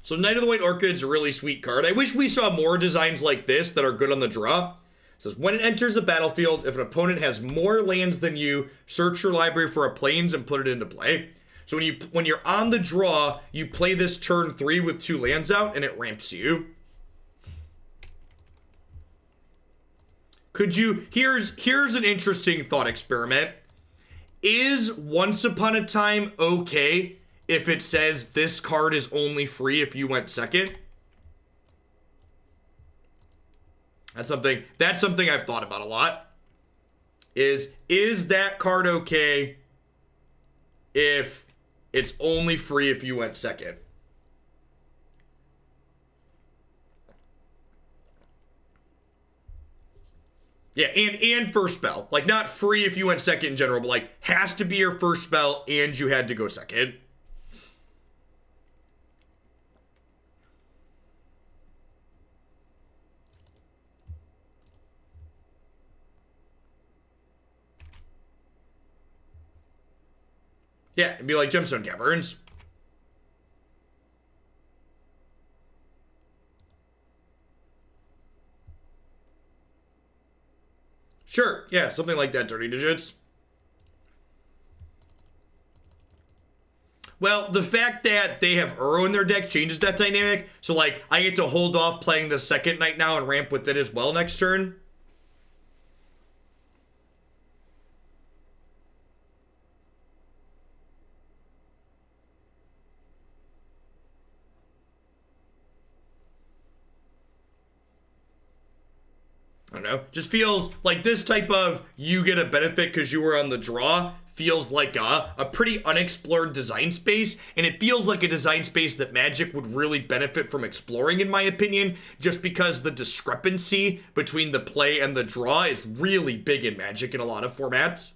So Knight of the White Orchid's a really sweet card. I wish we saw more designs like this that are good on the draw. It says, when it enters the battlefield, if an opponent has more lands than you, search your library for a plains and put it into play. So when you're on the draw, you play this turn 3 with 2 lands out, and it ramps you. Could you... Here's an interesting thought experiment. Is Once Upon a Time okay if it says this card is only free if you went second? That's something I've thought about a lot. Is that card okay if it's only free if you went second? Yeah, and first spell. Like, not free if you went second in general, but like, has to be your first spell and you had to go second. Yeah, it'd be like Gemstone Caverns. Sure, yeah, something like that, Dirty Digits. Well, the fact that they have Uro in their deck changes that dynamic. So, like, I get to hold off playing the second Knight now and ramp with it as well next turn. I don't know. Just feels like this type of you get a benefit because you were on the draw feels like a pretty unexplored design space, and it feels like a design space that Magic would really benefit from exploring, in my opinion, just because the discrepancy between the play and the draw is really big in Magic in a lot of formats.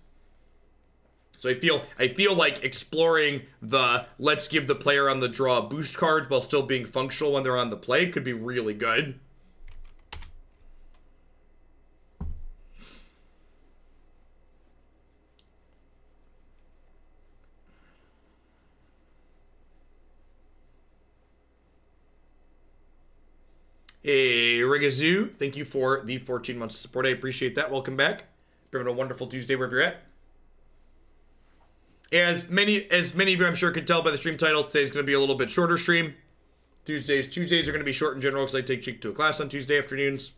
So I feel like exploring the let's give the player on the draw boost cards while still being functional when they're on the play could be really good. Hey, Rigazoo, thank you for the 14 months of support. I appreciate that. Welcome back. Having a wonderful Tuesday wherever you're at. As many of you, I'm sure, can tell by the stream title, today's going to be a little bit shorter stream. Tuesdays are going to be short in general because I take Cheek to a class on Tuesday afternoons.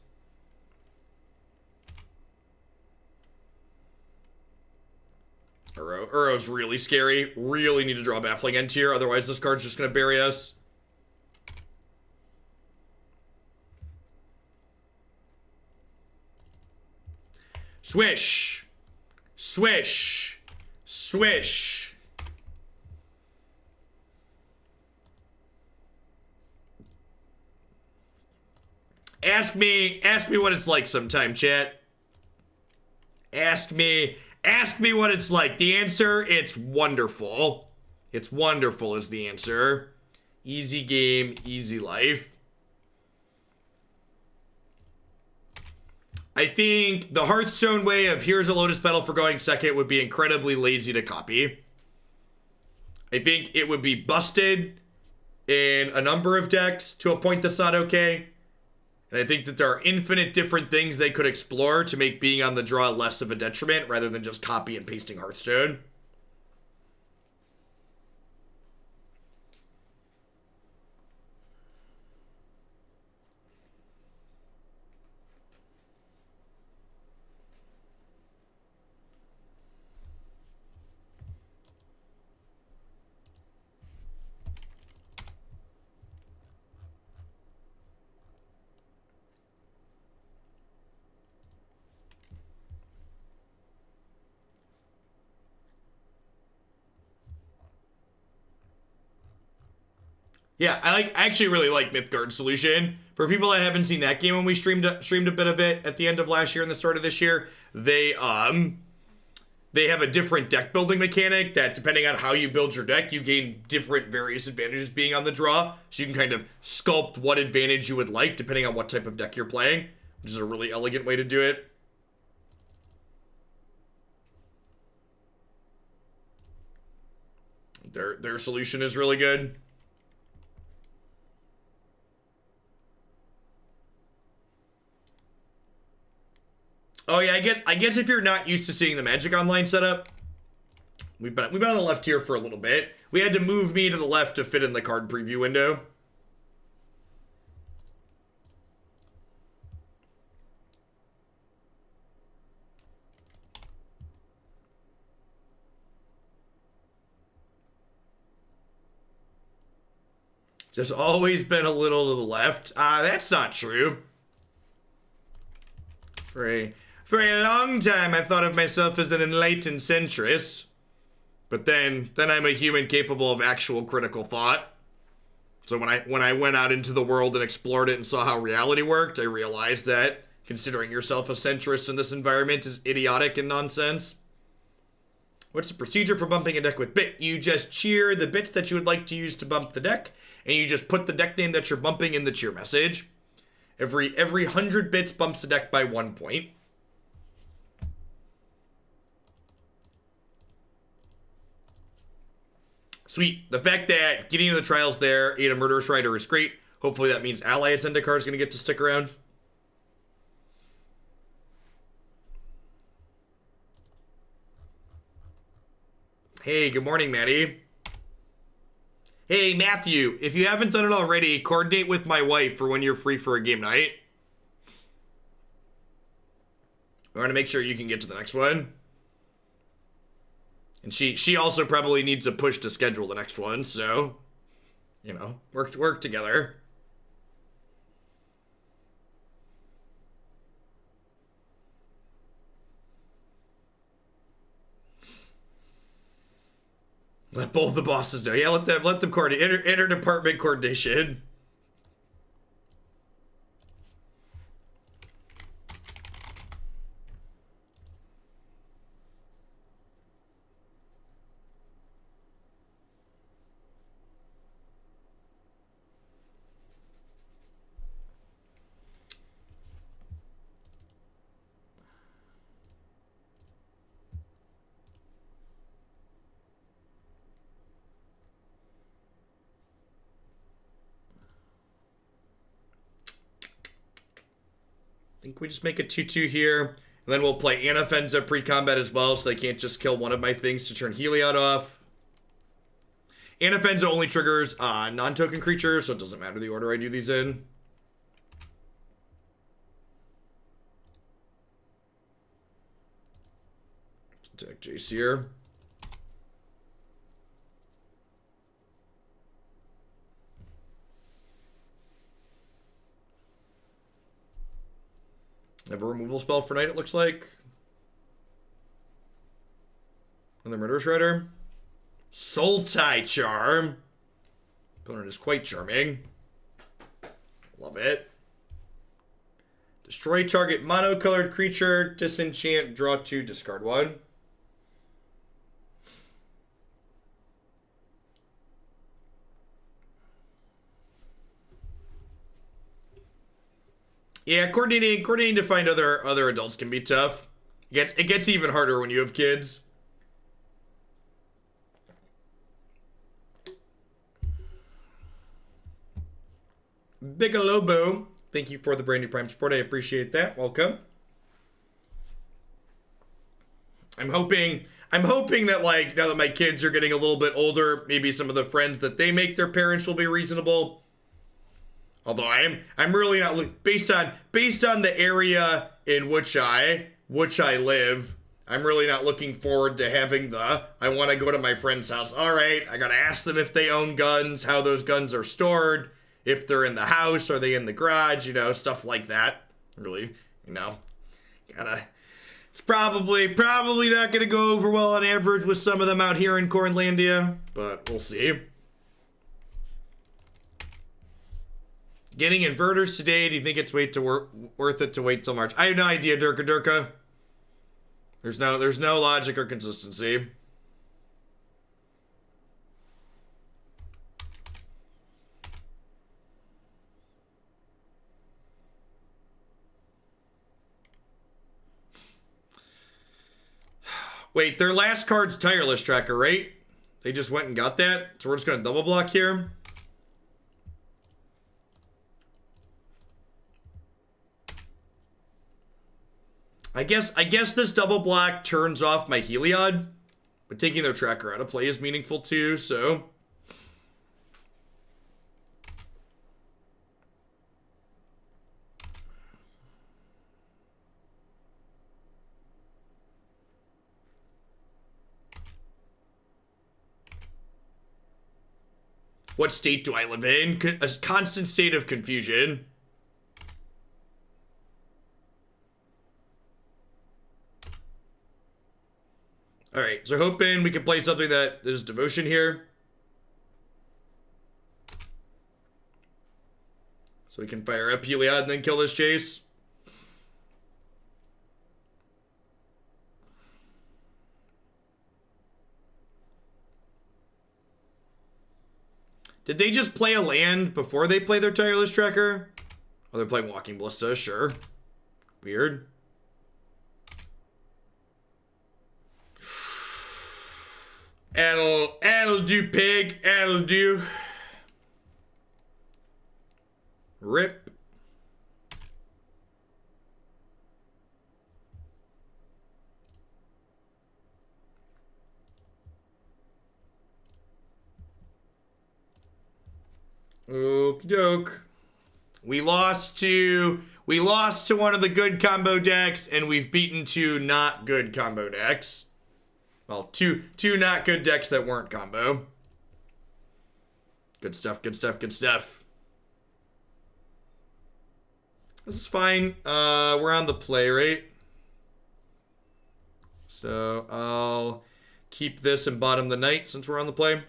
Uro's really scary. Really need to draw Baffling End here, otherwise this card's just going to bury us. Swish. Swish. Swish. Ask me what it's like sometime, chat. Ask me what it's like. The answer, it's wonderful. It's wonderful is the answer. Easy game, easy life. I think the Hearthstone way of here's a Lotus Petal for going second would be incredibly lazy to copy. I think it would be busted in a number of decks to a point that's not okay. And I think that there are infinite different things they could explore to make being on the draw less of a detriment rather than just copy and pasting Hearthstone. Yeah, I actually really like Mythgard's solution. For people that haven't seen that game when we streamed a bit of it at the end of last year and the start of this year, they they have a different deck building mechanic that, depending on how you build your deck, you gain different various advantages being on the draw. So you can kind of sculpt what advantage you would like depending on what type of deck you're playing, which is a really elegant way to do it. Their solution is really good. Oh yeah, I guess if you're not used to seeing the Magic Online setup, we've been on the left here for a little bit. We had to move me to the left to fit in the card preview window. Just always been a little to the left. That's not true. For a long time, I thought of myself as an enlightened centrist. But then I'm a human capable of actual critical thought. So when I went out into the world and explored it and saw how reality worked, I realized that considering yourself a centrist in this environment is idiotic and nonsense. What's the procedure for bumping a deck with bit? You just cheer the bits that you would like to use to bump the deck, and you just put the deck name that you're bumping in the cheer message. Every 100 bits bumps the deck by 1 point. Sweet. The fact that getting into the trials there, ate a Murderous Rider is great. Hopefully that means Ally at Zendikar is going to get to stick around. Hey, good morning, Maddie. Hey, Matthew, if you haven't done it already, coordinate with my wife for when you're free for a game night. I want to make sure you can get to the next one. And she also probably needs a push to schedule the next one, so, you know, work together. Let both the bosses know. Yeah, let them coordinate. Interdepartment coordination. I think we just make a 2-2 here. And then we'll play Anafenza pre-combat as well, so they can't just kill one of my things to turn Heliod off. Anafenza only triggers non-token creatures, so it doesn't matter the order I do these in. Attack Jace here. Have a removal spell for night, it looks like. Another Murderous Rider. Sultai Charm. Opponent is quite charming. Love it. Destroy target monocolored creature. Disenchant. Draw 2. Discard 1. Yeah, coordinating to find other adults can be tough. It gets even harder when you have kids. Bigalobo, thank you for the brand new Prime support. I appreciate that. Welcome. I'm hoping that, like, now that my kids are getting a little bit older, maybe some of the friends that they make their parents will be reasonable. Although I'm really not, based on the area in which I live, I'm really not looking forward to having I want to go to my friend's house. All right, I gotta ask them if they own guns, how those guns are stored, if they're in the house, are they in the garage, you know, stuff like that. Really, you know, it's probably not gonna go over well on average with some of them out here in Cornlandia, but we'll see. Getting inverters today, do you think it's worth it to wait till March? I have no idea, Durka. There's no logic or consistency. Wait, their last card's Tireless Tracker, right? They just went and got that? So we're just gonna double block here. I guess this double block turns off my Heliod, but taking their tracker out of play is meaningful too, so. What state do I live in? A constant state of confusion. Alright, so hoping we can play something that is Devotion here. So we can fire up Heliod and then kill this Chase. Did they just play a land before they play their Tireless Tracker? Oh, they're playing Walking Ballista, sure. Weird. That'll do, pig. That'll do. Rip. Okie doke. We lost to one of the good combo decks, and we've beaten two not good combo decks. Well, two not good decks that weren't combo. Good stuff, good stuff, good stuff. This is fine. We're on the play, right? So I'll keep this and bottom the night since we're on the play.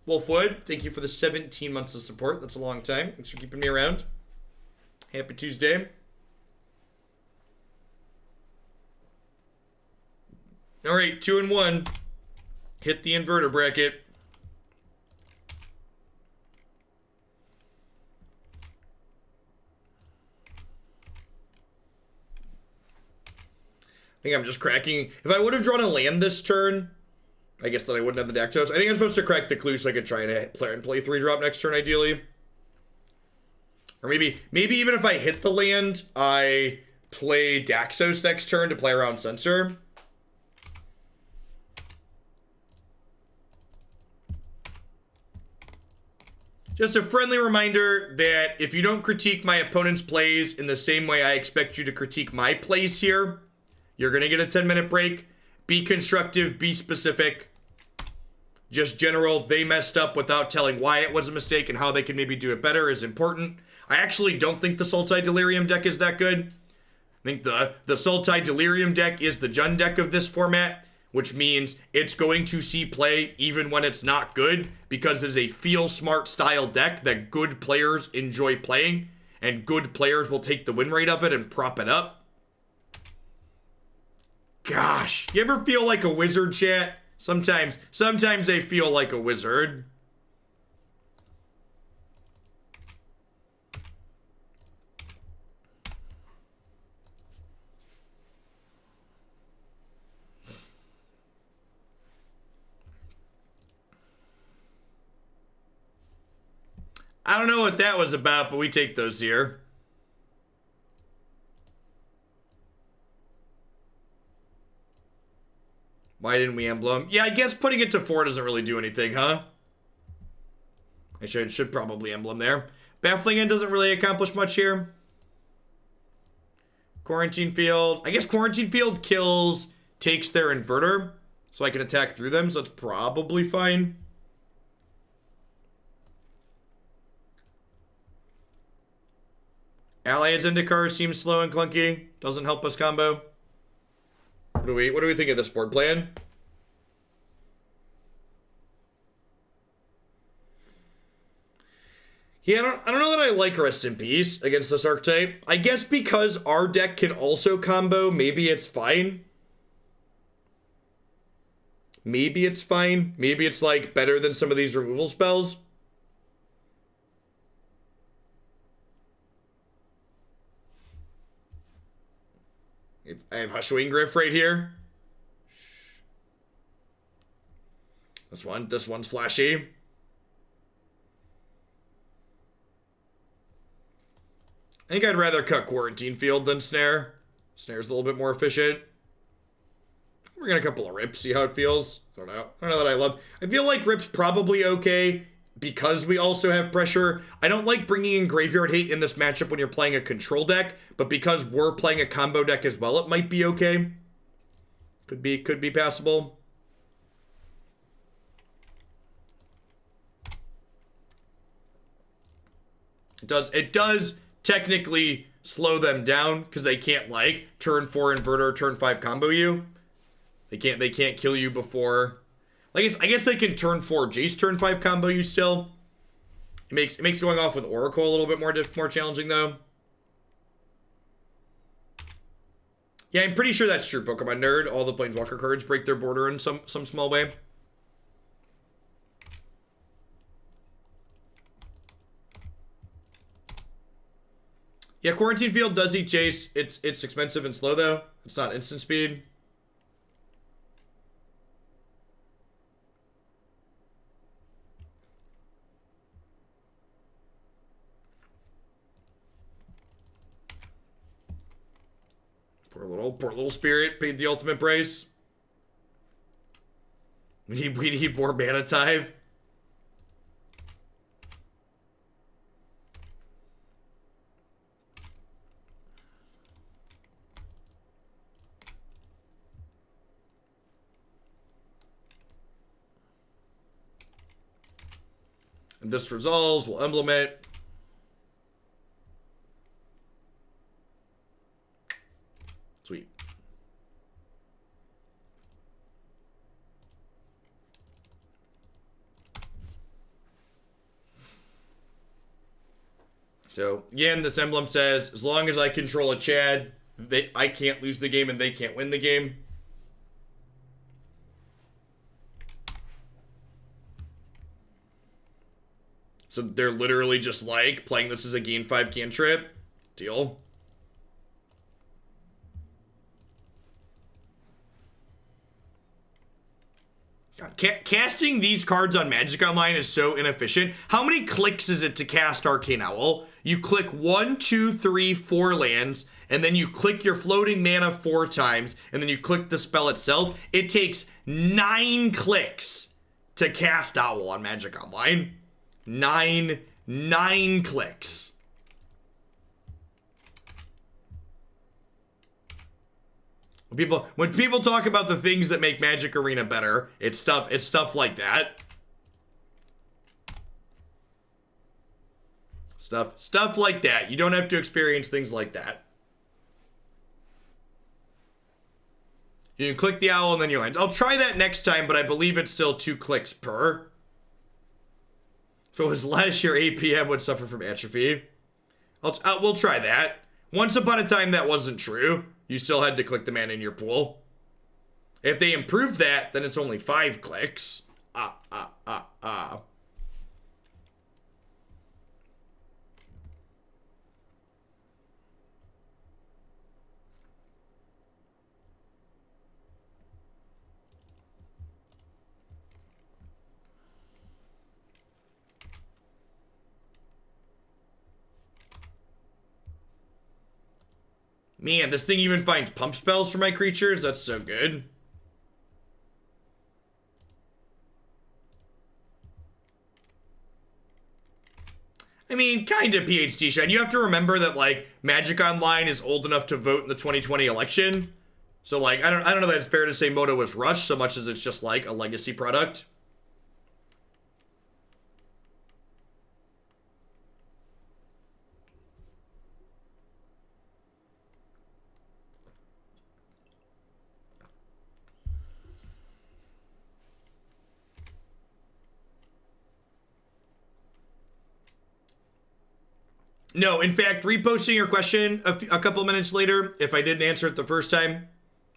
Wolfwood, thank you for the 17 months of support. That's a long time. Thanks for keeping me around. Happy Tuesday. All right, 2 and 1. Hit the inverter bracket. I think I'm just cracking. If I would have drawn a land this turn, I guess that I wouldn't have the Daxos. I think I'm supposed to crack the clue so I could try and play 3-drop next turn, ideally. Or maybe even if I hit the land, I play Daxos next turn to play around Censor. Just a friendly reminder that if you don't critique my opponent's plays in the same way I expect you to critique my plays here, you're going to get a 10-minute break. Be constructive, be specific. Just general, they messed up without telling why it was a mistake and how they can maybe do it better is important. I actually don't think the Sultai Delirium deck is that good. I think the Sultai Delirium deck is the Jund deck of this format, which means it's going to see play even when it's not good, because it is a feel smart style deck that good players enjoy playing, and good players will take the win rate of it and prop it up. Gosh, you ever feel like a wizard, chat? Sometimes I feel like a wizard. I don't know what that was about, but we take those here. Why didn't we emblem? Yeah, I guess putting it to 4 doesn't really do anything, huh? I should probably emblem there. Baffling End doesn't really accomplish much here. Quarantine Field. I guess Quarantine Field takes their inverter, so I can attack through them, so it's probably fine. Ally Zendikar seems slow and clunky. Doesn't help us combo. What do we think of this board plan? Yeah, I don't know that I like Rest in Peace against this archetype. I guess because our deck can also combo, maybe it's fine. maybe it's fine. Maybe it's like better than some of these removal spells. I have Hushwing Gryff right here. This one's flashy. I think I'd rather cut Quarantine Field than Snare. Snare's a little bit more efficient. We're gonna a couple of Rips, see how it feels. I don't know that I love. I feel like Rip's probably okay because we also have pressure. I don't like bringing in Graveyard Hate in this matchup when you're playing a control deck, but because we're playing a combo deck as well, it might be okay. Could be passable. It does technically slow them down because they can't like turn 4 inverter, turn 5 combo you. They can't kill you before. I guess they can turn 4 Jace, turn 5 combo you still. It makes going off with Oracle a little bit more challenging though. Yeah, I'm pretty sure that's true, Pokemon Nerd. All the Planeswalker cards break their border in some small way. Yeah, Quarantine Field does eat Jace. It's expensive and slow though. It's not instant speed. Poor little spirit paid the ultimate price. We need more mana tithe. And this resolves, we'll emblem it. Sweet. So, again, this emblem says, as long as I control a Chad, I can't lose the game and they can't win the game. So they're literally just like playing this as a gain 5 cantrip. Deal. God, casting these cards on Magic Online is so inefficient. How many clicks is it to cast Arcane Owl? You click 1, 2, 3, 4 lands, and then you click your floating mana 4 times, and then you click the spell itself. It takes 9 clicks to cast Owl on Magic Online. 9 clicks. When people talk about the things that make Magic Arena better, it's stuff like that. Stuff like that. You don't have to experience things like that. You can click the owl and then you land. I'll try that next time, but I believe it's still 2 clicks per. If it was less, your APM would suffer from atrophy. We'll try that. Once upon a time, that wasn't true. You still had to click the mana in your pool. If they improved that, then it's only 5 clicks. Man, this thing even finds pump spells for my creatures. That's so good. I mean, kind of PhD shine. You have to remember that, like, Magic Online is old enough to vote in the 2020 election. So, like, I don't know that it's fair to say Moto was rushed so much as it's just, like, a legacy product. No, in fact, reposting your question a couple minutes later, if I didn't answer it the first time,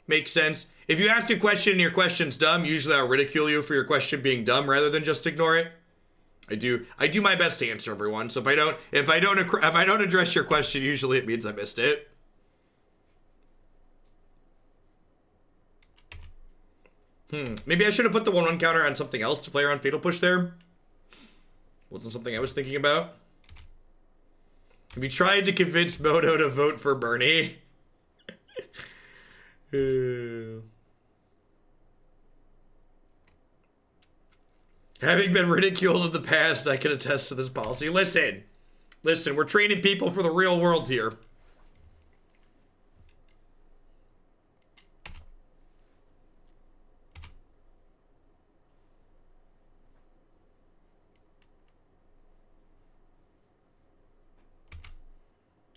Makes sense. If you ask a question and your question's dumb, usually I'll ridicule you for your question being dumb rather than just ignore it. I do my best to answer everyone. So if I don't address your question, usually it means I missed it. Maybe I should have put the 1/1 counter on something else to play around Fatal Push there. Wasn't something I was thinking about. Have you tried to convince Moto to vote for Bernie? Having been ridiculed in the past, I can attest to this policy. Listen, we're training people for the real world here.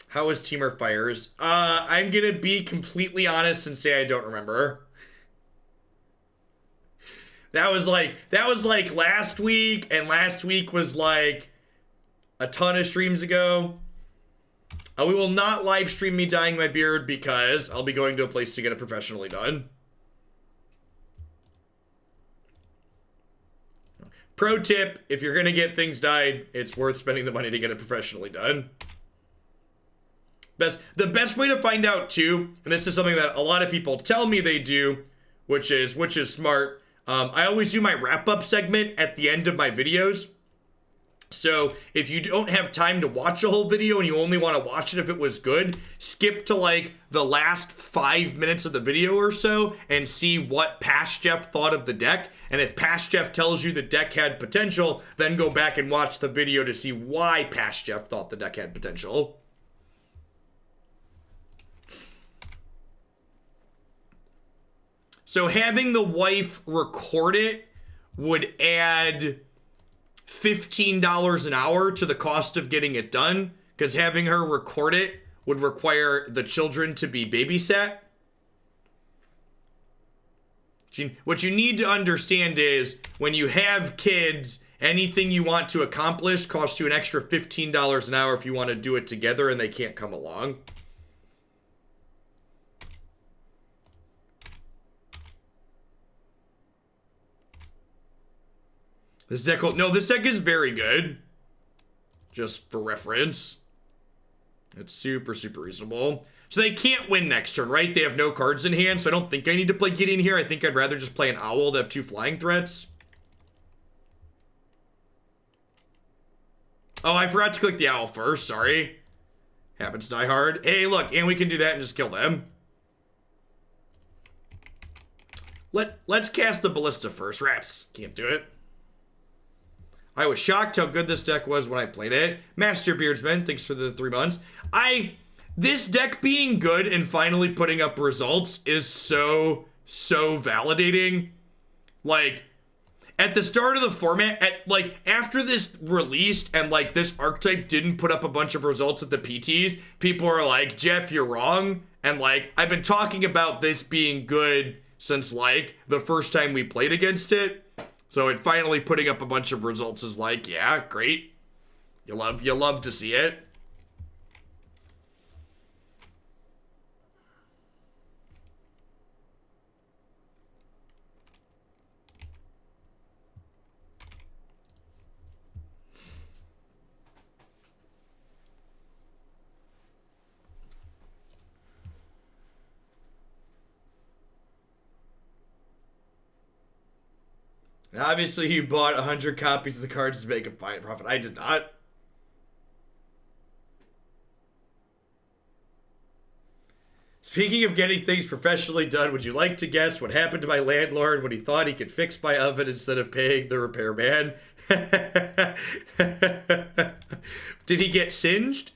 How was Teamer Fires? I'm gonna be completely honest and say I don't remember. That was like last week, and last week was like a ton of streams ago. We will not live stream me dyeing my beard because I'll be going to a place to get it professionally done. Pro tip, if you're gonna get things dyed, it's worth spending the money to get it professionally done. The best way to find out too, and this is something that a lot of people tell me they do, which is smart. I always do my wrap-up segment at the end of my videos. So if you don't have time to watch a whole video and you only want to watch it if it was good, skip to like the last 5 minutes of the video or so and see what Past Jeff thought of the deck. And if Past Jeff tells you the deck had potential, then go back and watch the video to see why Past Jeff thought the deck had potential. So having the wife record it would add $15 an hour to the cost of getting it done, because having her record it would require the children to be babysat. What you need to understand is when you have kids, anything you want to accomplish costs you an extra $15 an hour if you want to do it together and they can't come along. This deck is very good. Just for reference. It's super, super reasonable. So they can't win next turn, right? They have no cards in hand, so I don't think I need to play Gideon here. I think I'd rather just play an Owl to have 2 flying threats. Oh, I forgot to click the Owl first, sorry. Happens to die hard. Hey, look, and we can do that and just kill them. Let's cast the Ballista first. Rats, can't do it. I was shocked how good this deck was when I played it. Master Beardsman, thanks for the 3 months. This deck being good and finally putting up results is so validating. Like, at the start of the format, after this released and like this archetype didn't put up a bunch of results at the PTs, people are like, Jeff, you're wrong. And like, I've been talking about this being good since like the first time we played against it. So it finally putting up a bunch of results is like, yeah, great. You love to see it. And obviously, you bought 100 copies of the cards to make a fine profit. I did not. Speaking of getting things professionally done, would you like to guess what happened to my landlord when he thought he could fix my oven instead of paying the repairman? Did he get singed?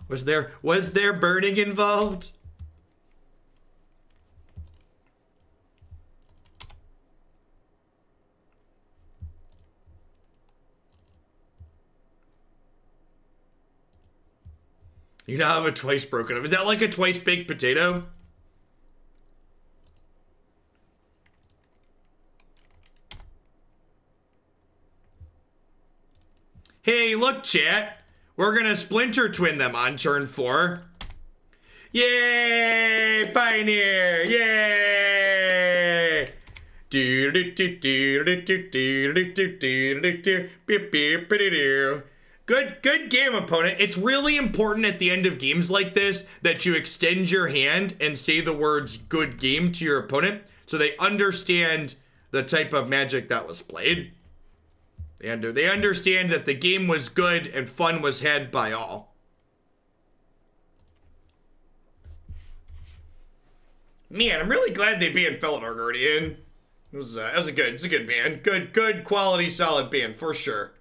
Was there burning involved? You now have a twice broken oven. Is that like a twice baked potato? Hey, look, chat. We're gonna Splinter Twin them on turn 4. Yay! Pioneer! Yay! Good game, opponent. It's really important at the end of games like this that you extend your hand and say the words good game to your opponent so they understand the type of Magic that was played. They understand that the game was good and fun was had by all. Man, I'm really glad they banned Felidar Guardian. It's a good band. Good quality, solid band, for sure.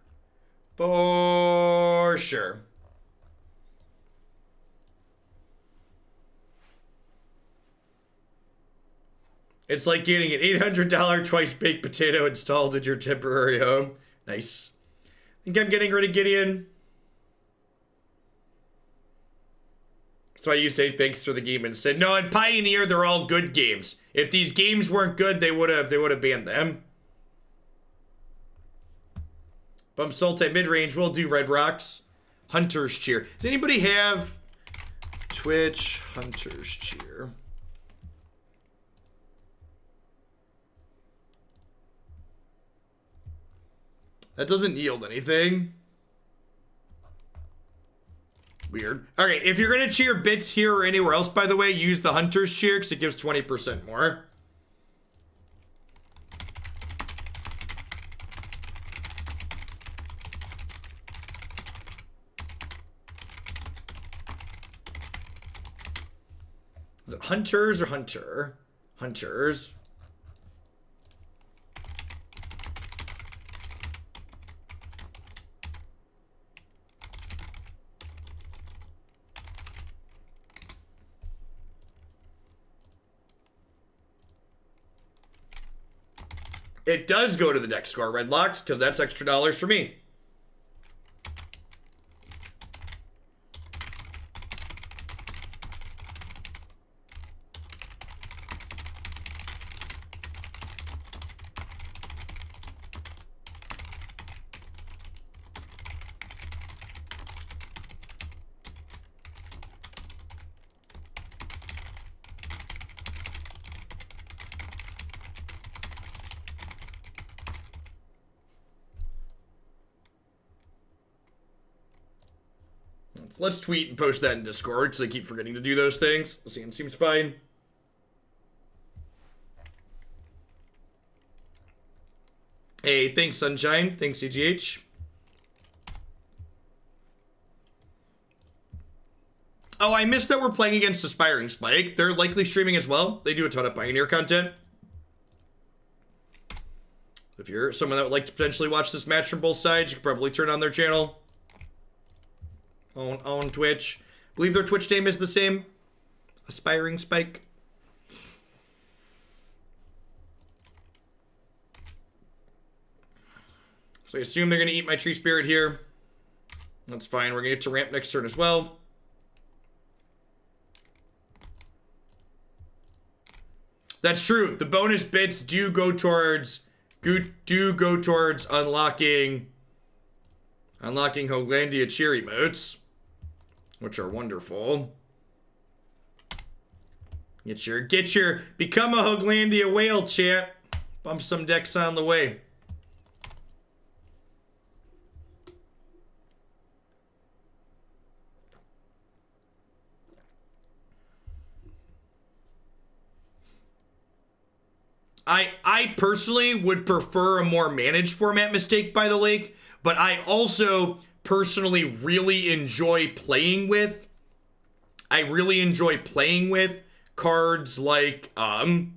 For sure. It's like getting an $800 twice baked potato installed in your temporary home. Nice. Think I'm getting rid of Gideon. That's why you say thanks for the game instead. No, in Pioneer, they're all good games. If these games weren't good, they would have banned them. Bump Sultai mid-range, we'll do Red Rocks. Hunter's Cheer. Does anybody have Twitch Hunter's Cheer? That doesn't yield anything. Weird. Okay, if you're going to cheer bits here or anywhere else, by the way, use the Hunter's Cheer because it gives 20% more. Is it Hunters or Hunter? Hunters. It does go to the deck score, Red Locks, because that's extra dollars for me. Let's tweet and post that in Discord so I keep forgetting to do those things. Seems fine. Hey, thanks, Sunshine. Thanks, CGH. Oh, I missed that we're playing against Aspiring Spike. They're likely streaming as well. They do a ton of Pioneer content. If you're someone that would like to potentially watch this match from both sides, you can probably turn on their channel. On Twitch. I believe their Twitch name is the same. Aspiring Spike. So I assume they're going to eat my Tree Spirit here. That's fine. We're going to get to ramp next turn as well. That's true. The bonus bits do go towards unlocking Hoaglandia cheer emotes, which are wonderful. Get your become a Hoaglandia whale, chat. Bump some decks on the way. I personally would prefer a more managed format Mistake by the Lake, but I also personally really enjoy playing with. I really enjoy playing with cards like I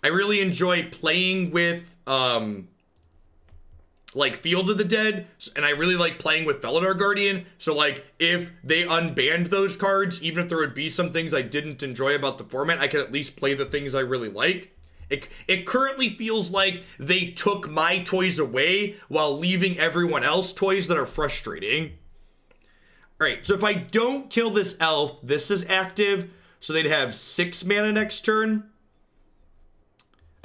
really enjoy playing with like Field of the Dead, and I really like playing with Felidar Guardian. So like if they unbanned those cards, even if there would be some things I didn't enjoy about the format, I could at least play the things I really like. It currently feels like they took my toys away while leaving everyone else toys that are frustrating. Alright, so if I don't kill this elf, this is active, so they'd have 6 mana next turn.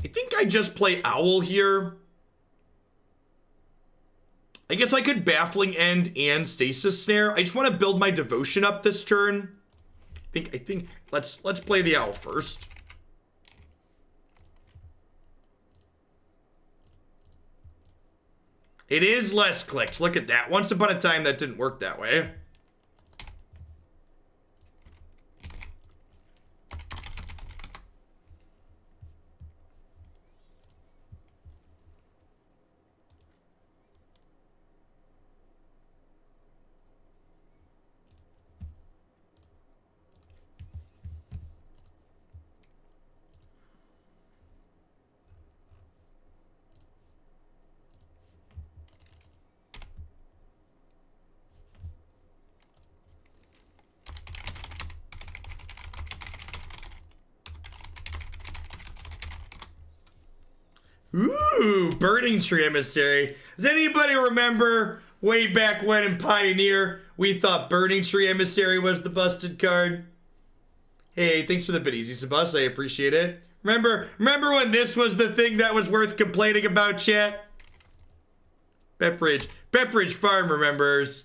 I think I just play Owl here. I guess I could Baffling End and Stasis Snare. I just want to build my Devotion up this turn. think let's play the owl first. It is less clicks. Look at that. Once upon a time, that didn't work that way. Ooh, Burning Tree Emissary. Does anybody remember way back when in Pioneer, we thought Burning Tree Emissary was the busted card? Hey, thanks for the bit easy, Sebas. I appreciate it. Remember when this was the thing that was worth complaining about, chat? Pepperidge Farm remembers.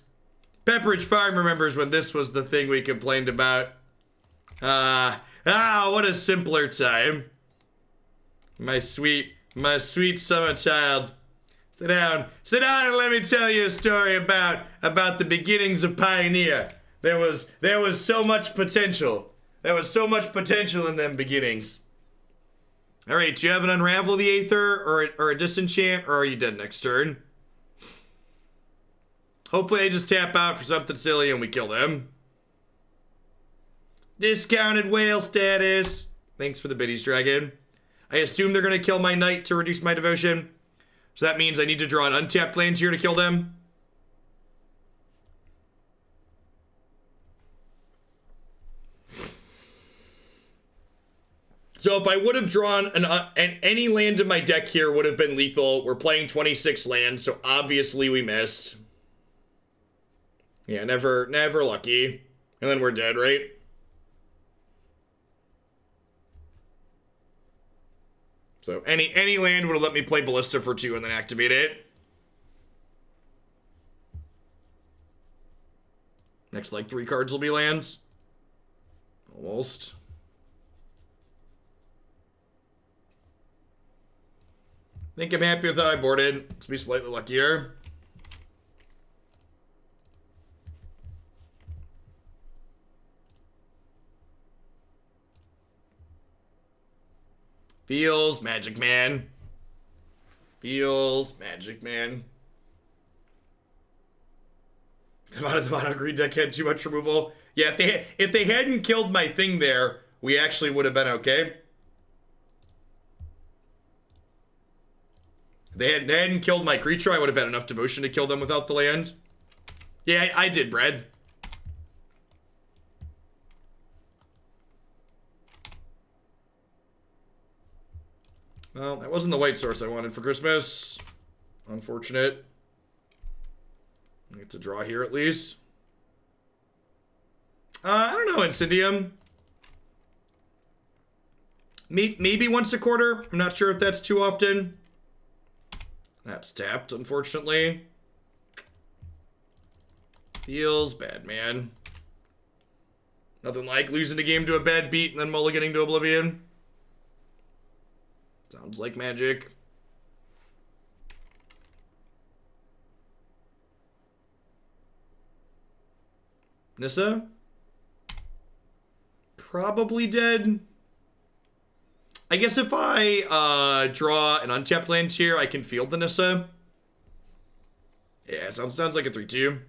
Pepperidge Farm remembers when this was the thing we complained about. What a simpler time. My sweet summer child. Sit down and let me tell you a story about the beginnings of Pioneer. There was so much potential. There was so much potential in them beginnings. Alright, do you have an Unravel the Aether or a Disenchant, or are you dead next turn? Hopefully they just tap out for something silly and we kill them. Discounted whale status. Thanks for the biddies, Dragon. I assume they're going to kill my knight to reduce my devotion. So that means I need to draw an untapped land here to kill them. So if I would have drawn any land in my deck here would have been lethal. We're playing 26 lands, so obviously we missed. Yeah, never lucky. And then we're dead, right? So any land would have let me play Ballista for 2 and then activate it. Next, like, 3 cards will be lands. Almost. I think I'm happy with how I boarded. Let's be slightly luckier. Feels Magic Man. Feels Magic Man. The mono green deck had too much removal. Yeah, if they hadn't killed my thing there, we actually would have been okay. If they hadn't killed my creature, I would have had enough devotion to kill them without the land. Yeah, I did, Brad. Well, that wasn't the white source I wanted for Christmas. Unfortunate. I get to draw here at least. I don't know, Incendium. Maybe once a quarter. I'm not sure if that's too often. That's tapped, unfortunately. Feels bad, man. Nothing like losing a game to a bad beat and then mulliganing to Oblivion. Sounds like magic. Nissa? Probably dead. I guess if I draw an untapped land here, I can field the Nissa. Yeah, sounds like a 3-2.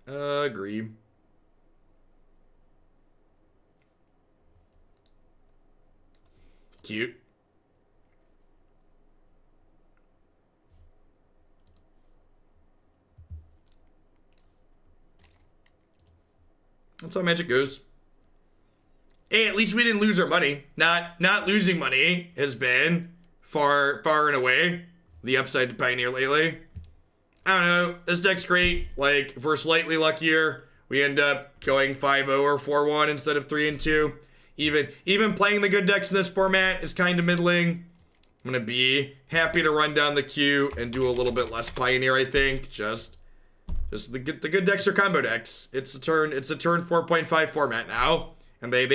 Agree. Cute. That's how Magic goes. Hey, at least we didn't lose our money. Not losing money has been far and away the upside to Pioneer lately. I don't know. This deck's great. Like, if we're slightly luckier, we end up going 5-0 or 4-1 instead of 3-2. Even playing the good decks in this format is kind of middling. I'm gonna be happy to run down the queue and do a little bit less Pioneer, I think. Just the good decks are combo decks. It's a turn 4.5 format now. And they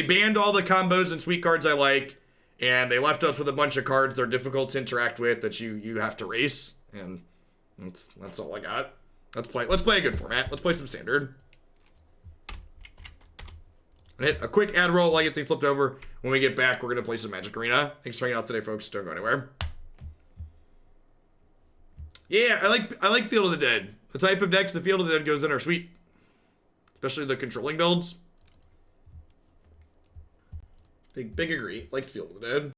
banned all the combos and sweet cards I like, and they left us with a bunch of cards that are difficult to interact with that you have to race. And that's all I got. Let's play a good format. Let's play some standard. And hit a quick ad roll while I get things flipped over. When we get back, we're gonna play some Magic Arena. Thanks for hanging out today, folks. Don't go anywhere. Yeah, I like Field of the Dead. The type of decks the Field of the Dead goes in are sweet. Especially the controlling builds. Big agree. Like Field of the Dead.